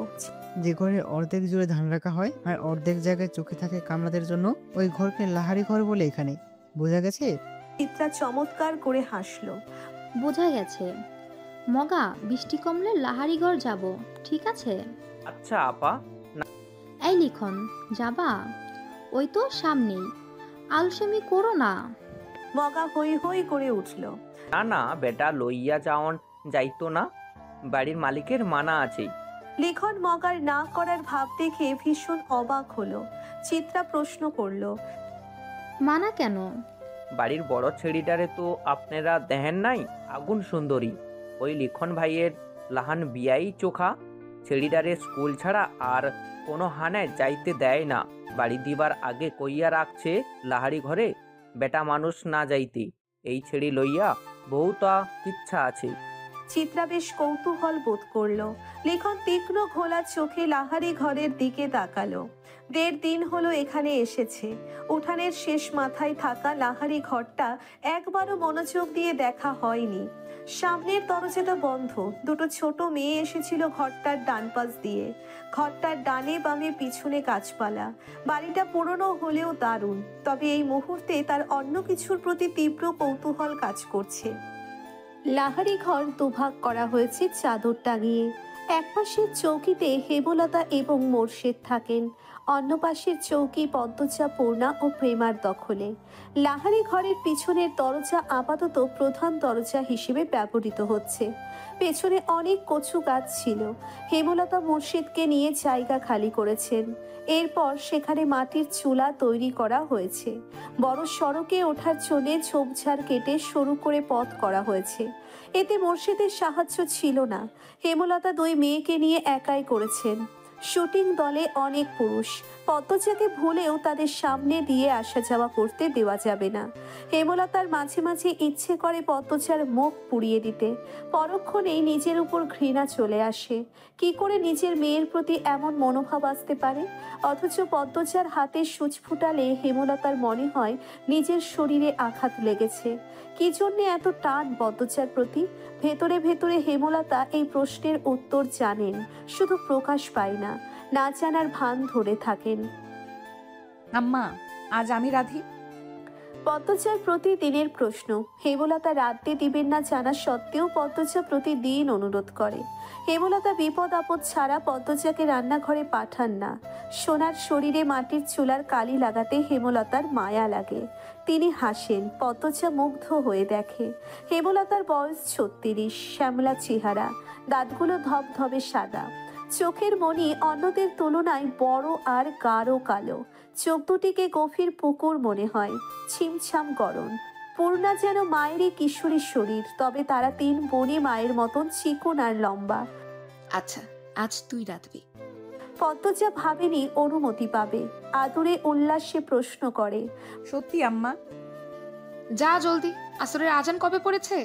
যে ঘরে অর্ধেক জুড়ে ধান রাখা হয় আর অর্ধেক জায়গায় চোখে থাকে কামলাদের জন্য, ওই ঘরকে লাহারি ঘর বলে এখানে। বোঝা গেছে? চিত্রা চমৎকার করে হাসলো। বোঝা গেছে। মগা, বৃষ্টি কমলে লাহারি ঘর যাব, ঠিক আছে? আচ্ছা আপা। এই লিখন, যাবা? ওই তো সামনেই, আলসেমি করো না। মগা হই হই করে উঠল। না না বেটা, লইয়া যাওন যাইতো না, বাড়ির মালিকের মানা আছেই। লিখন মগার না করার ভাব দেখে ভীষণ অবাক হলো। চিত্রা প্রশ্ন করলো, মানা কেন? বাড়ির বড় ছেড়িটারে তো আপনারা দেখেন নাই? আগুন সুন্দরী, ওই লিখন ভাইয়ের লাহান বিয়াই চোখা। ছেড়িটারে স্কুল ছাড়া আর কোনো হানায় যাইতে দেয় না। বাড়ি দিবার আগে কইয়া রাখছে লাহারি ঘরে বেটা মানুষ না যাইতে। এই ছেড়ি লইয়া বহুতা ইচ্ছা আছে। চিত্রা বেশ কৌতূহল বোধ করলো। লিখন তীক্ষ্ণ ঘোলা চোখে লাহারি ঘরের দিকে তাকালো। 1.5 দিন হলো এখানে এসেছে। উঠানের শেষ মাথায় থাকা লাহারি ঘরটা একবারও মনোযোগ দিয়ে দেখা হয়নি। সামনের দরজাটা বন্ধ। 2টো ছোট মেয়ে এসেছিল ঘরটার ডান পাশ দিয়ে। ঘরটার ডানে বামে পিছনে গাছপালা। বাড়িটা পুরনো হলেও দারুণ, তবে এই মুহূর্তে তার অন্য কিছুর প্রতি তীব্র কৌতূহল কাজ করছে। লাহারি ঘর দুভাগ করা হয়েছে চাদর টাঙিয়ে। এক পাশের চৌকিতে হেমলতা এবং মোর্শেদ থাকেন, অন্য পাশের চৌকি পদ্মজা, পূর্ণা ও প্রেমার দখলে। লাহারি ঘরের পিছনের দরজা আপাতত প্রধান দরজা হিসেবে ব্যবহৃত হচ্ছে। পেছনে অনেক কচু গাছ ছিল। হেমলতা মোর্শেদকে নিয়ে জায়গা খালি করেছেন। এরপর সেখানে মাটির চুলা তৈরি করা হয়েছে। বড় সড়কে ওঠার জন্য ঝোপঝাড় কেটে সরু করে পথ করা হয়েছে। এতে মোর্শেদের সাহায্য ছিল না। হেমলতা 2 মেয়েকে নিয়ে একাই করেছেন। শুটিং দলে অনেক পুরুষ। পদ্মজাকে ভুলেও তাদের সামনে দিয়ে আসা যাওয়া করতে দেওয়া যাবে না। হেমলতার মাঝে মাঝে ইচ্ছে করে পদ্মজার মুখ পুড়িয়ে দিতে। পরক্ষণেই নিজের উপর ঘৃণা চলে আসে। কি করে নিজের মেয়ের প্রতি এমন মনোভাব আসতে পারে? অথচ পদ্মজার হাতে সূচ ফুটালে হেমলতার মনে হয় নিজের শরীরে আঘাত লেগেছে। কি জন্যে এত টান পদ্মজার প্রতি? ভেতরে ভেতরে হেমলতা এই প্রশ্নের উত্তর জানেন, শুধু প্রকাশ পায় না। না জানার ভান ধরে থাকেন। আম্মা, আজ আমি রাধি। পদ্মজার প্রতিদিনের প্রশ্ন। হেমলতা রাঁধতে দিবেন না জানা সত্ত্বেও পদ্মজা প্রতিদিন অনুরোধ করে। হেমলতা বিপদ আপদ ছাড়া পদ্মজাকে রান্নাঘরে পাঠান না। সোনার শরীরে মাটির চুলার কালি লাগাতে হেমলতার মায়া লাগে। তিনি হাসেন। পদ্মজা মুগ্ধ হয়ে দেখে। হেমলতার বয়স 36, শ্যামলা চেহারা, দাঁতগুলো ধবধবে সাদা। চোখের মণি অন্যদের তুলনায় বড় আর গাঢ় কালো। চোখ দুটিকে গভীর পুকুর মনে হয়, ছিমছাম গরম। পূর্ণা যেন মায়েরই কিশোরী শরীর, তবে তারা 3 বোনে মায়ের মতন চিকন আর লম্বা। আচ্ছা, আজ তুই রাঁধবি। পদ্মজা ভাবেনি অনুমতি পাবে। আদরে উল্লাসে প্রশ্ন করে, সত্যি আম্মা? যা জলদি, আসরের আজান কবে পড়েছে?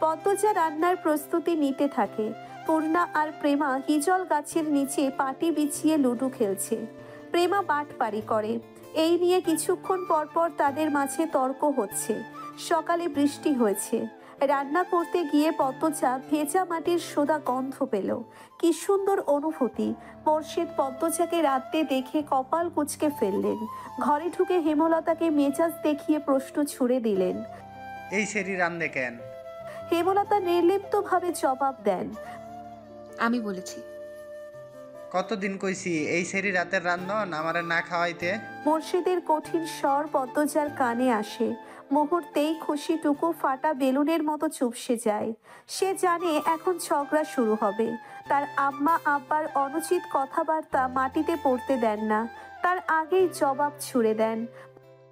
পদ্মজা রান্নার প্রস্তুতি নিতে থাকে। পূর্ণা আর প্রেমা হিজল গাছের নিচে পাটি বিছিয়ে লুডো খেলছে। প্রেমা বাটপারি করে। এই নিয়ে কিছুক্ষণ পর পর তাদের মাঝে তর্ক হচ্ছে। সকালে বৃষ্টি হয়েছে। রান্না করতে গিয়ে পদ্মজা ভেজা মাটির সোদা গন্ধ পেল। কি সুন্দর অনুভূতি। মোর্শেদ পদ্মজাকে রাতে দেখে কপাল কুঁচকে ফেললেন। ঘরে ঢুকে হেমলতাকে মেজাজ দেখিয়ে প্রশ্ন ছুড়ে দিলেন। এই সেরি রান্দে কেন? হেমলতা নির্লিপ্তভাবে জবাব দেন, আমি বলেছি। কতদিন কইছি এই সেরি রাতের রান্ধন আমারে না খাওয়াইতে? মোর্শেদের কঠিন স্বর পদ্মজার কানে আসে। মুহূর্তেই খুশিটুকু ফাটা বেলুনের মতো চুপসে যায়। সে জানে এখন ঝগড়া শুরু হবে। তার আম্মা আব্বার অনুচিত কথাবার্তা মাটিতে পড়তে দেন না, তার আগেই জবাব ছুড়ে দেন।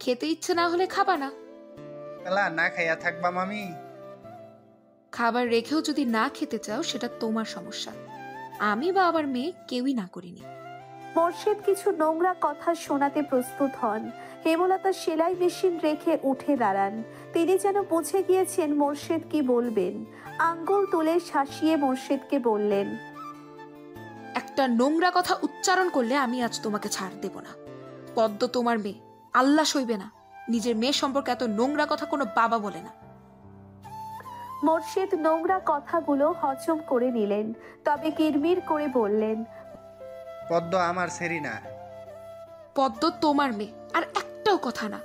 খেতে ইচ্ছে না হলে খাবা না। বেলা না খাইয়া থাকবা মামি? খাবার রেখেও যদি না খেতে চাও সেটা তোমার সমস্যা। আমি বা আমার মেয়ে কেউই না করিনি। মোর্শেদ কিছু নোংরা কথা শোনাতে প্রস্তুত হন। হেমলতা সেলাই মেশিন রেখে উঠে দাঁড়ান। তিনি যেন বুঝে গিয়েছেন মোর্শেদ কি বলবেন। আঙ্গুল তুলে শাসিয়ে মোর্শেদকে বললেন, একটা নোংরা কথা উচ্চারণ করলে আমি আজ তোমাকে ছাড় দেব না। পদ্ম তোমার মেয়ে, আল্লাহ সইবে না। নিজের মেয়ে সম্পর্কে এত নোংরা কথা কোনো বাবা বলে না। মোর্শেদ নোংরা কথাগুলো হজম করে নিলেন, তবে কিরমির করে বললেন, পদ্ম আমার সেরি না। পদ্ম তোমার মেয়ে, আর একটাও কথা না।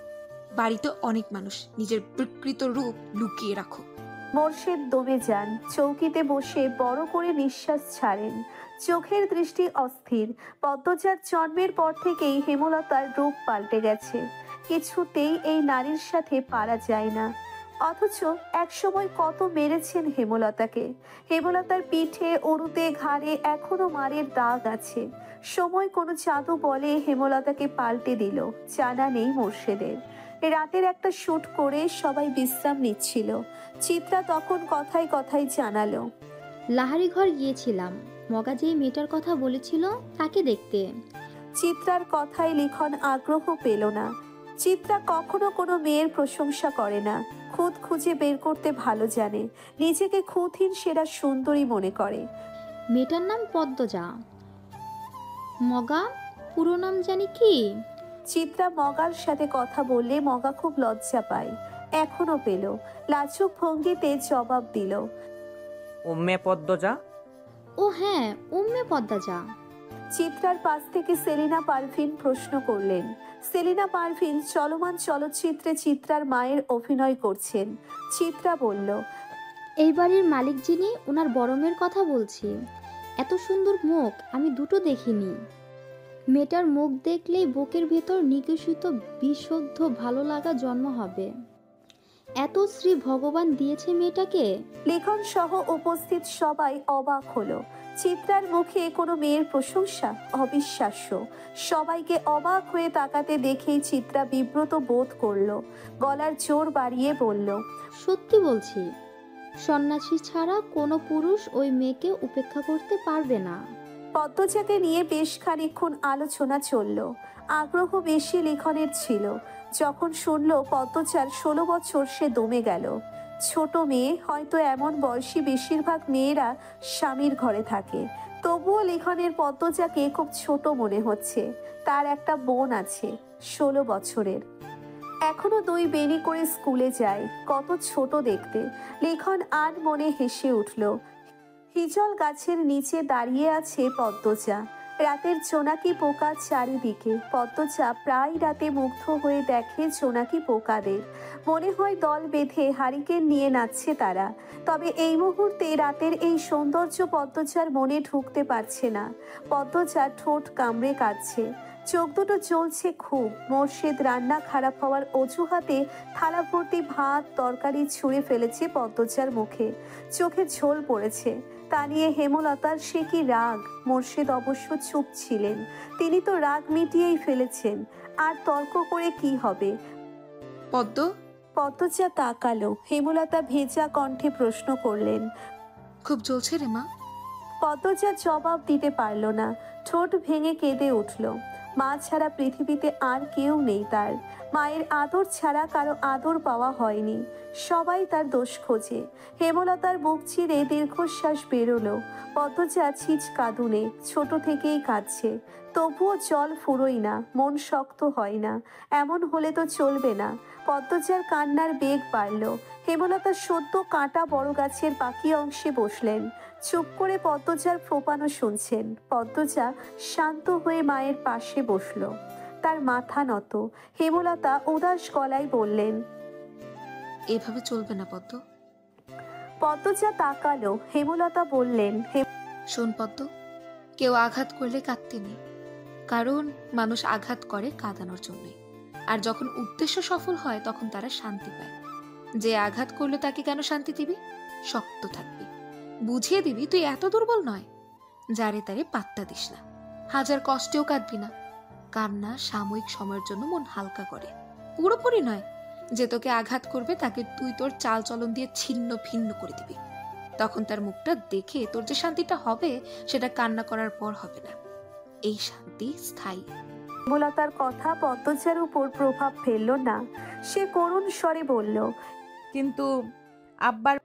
বাড়িতে অনেক মানুষ, নিজের বিকৃত রূপ লুকিয়ে রাখো। মোর্শেদ দমে যান। চৌকিতে বসে বড় করে নিঃশ্বাস ছাড়েন। চোখের দৃষ্টি অস্থির। পদ্মজার জন্মের পর থেকেই হেমলতার রূপ পাল্টে গেছে। কিছুতেই এই নারীর সাথে পারা যায় না। অথচ একসময় কত মেরেছেন হেমলতাকে। হেমলতার পিঠে, অরুতে, ঘাড়ে এখনো মারের দাগ আছে। সময় কোনো জাদু বলে হেমলতাকে পাল্টে দিল, জানা নেই মোর্শেদের। রাতের একটা শুট করে সবাই বিশ্রাম নিচ্ছিল। চিত্রা তখন কথায় কথায় জানালো, লাহারি ঘর গিয়েছিলাম, মগা যেই মেয়েটার কথা বলেছিল তাকে দেখতে। চিত্রার কথায় লিখন আগ্রহ পেল না। চিত্রা কখনো কোনো মেয়ের প্রশংসা করে না। খুদ খুঁজে বের করতে ভালো জানে। নিজেকে খুঁতহীন সেরা সুন্দরী মনে করে। মেয়েটার নাম পদ্মজা। মগা পুরো নাম জানি কি? চিত্রা মগার সাথে কথা বললে মগা খুব লজ্জা পায়। এখনো পেল। লাজুক ভঙ্গিতে জবাব দিল, উম্মে পদ্মজা। ও হ্যাঁ, উম্মে পদ্মজা। চিত্রার পাশ থেকে সেলিনা পারভিন প্রশ্ন করলেন। সেলিনা পারভিন চলমান চলচ্চিত্রে চিত্রার মায়ের অভিনয় করছেন। চিত্রা বলল, এই বাড়ির মালিক যিনি, ওনার বড় মেয়ের কথা বলছি। এত সুন্দর মুখ আমি দুটো দেখিনি। মেয়েটার মুখ দেখলেই বুকের ভেতর নিকষিত বিশুদ্ধ ভালো লাগা জন্ম হবে। এত শ্রী ভগবান দিয়েছে মেয়েটাকে। লেখন সহ উপস্থিত সবাই অবাক হলো। চিত্রার মুখে কোনো মেয়ের প্রশংসা অবিশ্বাস্য। সবাইকে অবাক হয়ে তাকাতে দেখেই চিত্রা বিব্রত বোধ করলো। গলার জোর বাড়িয়ে বলল, সত্যি বলছি, সন্ন্যাসী ছাড়া কোনো পুরুষ ওই মেয়েকে উপেক্ষা করতে পারবে না। পদ্মজাকে নিয়ে বেশ খানিকক্ষণ আলোচনা চলল। আগ্রহ বেশি লেখনের ছিল। যখন শুনল পদ্মজার 16 বছর, সে দমে গেল। ছোট মেয়ে, হয়তো এমন বয়সী বেশিরভাগ মেয়েরা স্বামীর ঘরে থাকে। তবুও লেখনের পদ্মজাকে খুব ছোট মনে হচ্ছে। তার একটা বোন আছে 16 বছরের। এখনো 2 বেনি করে স্কুলে যায়। কত ছোট দেখতে। লেখন আর মনে হেসে উঠল। হিজল গাছের নিচে দাঁড়িয়ে আছে পদ্মজা। রাতের জোনাকি পোকা চারিদিকে। পদ্মজা প্রায় রাতে মুগ্ধ হয়ে দেখে জোনাকি পোকাদের। মনে হয় দল বেঁধে হারিকেন নিয়ে নাচছে তারা। তবে এই মুহূর্তে রাতের এই সৌন্দর্য পদ্মজার মনে ঢুকতে পারছে না। পদ্মজা ঠোঁট কামড়ে কাঁদছে। চোখ দুটো জ্বলছে খুব। মোর্শেদ রান্না খারাপ হওয়ার অজুহাতে থালা ভর্তি ভাত তরকারি ছুঁড়ে ফেলেছে পদ্মজার মুখে। চোখে ঝোল পড়েছে। তা নিয়ে হেমলতার সে কি রাগ। মোর্শেদ অবশ্য চুপ ছিলেন। তিনি তো রাগ মিটিয়েই ফেলেছেন। আর তর্ক করে কি হবে। পদ্মজা তাকালো। হেমলতা ভেজা কণ্ঠে প্রশ্ন করলেন, খুব জ্বলছে রে মা? পদ্মজা জবাব দিতে পারল না। ঠোঁট ভেঙে কেঁদে উঠল। মা ছাড়া পৃথিবীতে আর কেউ নেই তার। মায়ের আদর ছাড়া কারো আদর পাওয়া হয়নি। সবাই তার দোষ খোঁজে। হেমলতার বুক চিরে দীর্ঘশ্বাস বেরোলো। পদ্মজা ছিচ কাঁদুনে, ছোট থেকেই কাঁদছে। তবুও জল ফুরোয় না, মন শক্ত হয় না। এমন হলে তো চলবে না। পদ্মজার কান্নার বেগ বাড়ল। হেমলতা সদ্য কাঁটা বড় গাছের বাকি অংশে বসলেন। চুপ করে পদ্মজার ফোপানো শুনছেন। পদ্মজা শান্ত হয়ে মায়ের পাশে বসল। তার মাথা নত। হেমলতা উদাস গলায় বললেন, এভাবে চলবে না পদ্ম। পদ্মজা তাকালো। হেমলতা বললেন, শোন পদ্ম, কেউ আঘাত করলে কাঁদতে নেই, কারণ মানুষ আঘাত করে কাঁদানোর জন্যই। আর যখন উদ্দেশ্য সফল হয় তখন তারা শান্তি পায়। যে আঘাত করলে তাকে কেন শান্তি দিবি? শক্ত থাকবি, বুঝিয়ে দিবি তুই এত দুর্বল নয়। যারে তারে পাত্তা দিস না, হাজার কষ্টেও কাঁদবি না। কান্না সাময়িক সময়ের জন্য মন হালকা করে, পুরোপুরি নয়। যে তোকে আঘাত করবে তাকে তুই তোর চাল চলন দিয়ে ছিন্ন ভিন্ন করে দিবি। তখন তার মুখটা দেখে তোর যে শান্তিটা হবে সেটা কান্না করার পর হবে না। এই শান্তি স্থায়ী। হেমলতার কথা পদ্মজার উপর প্রভাব ফেলল না। সে করুণ স্বরে বলল, কিন্তু আব্বার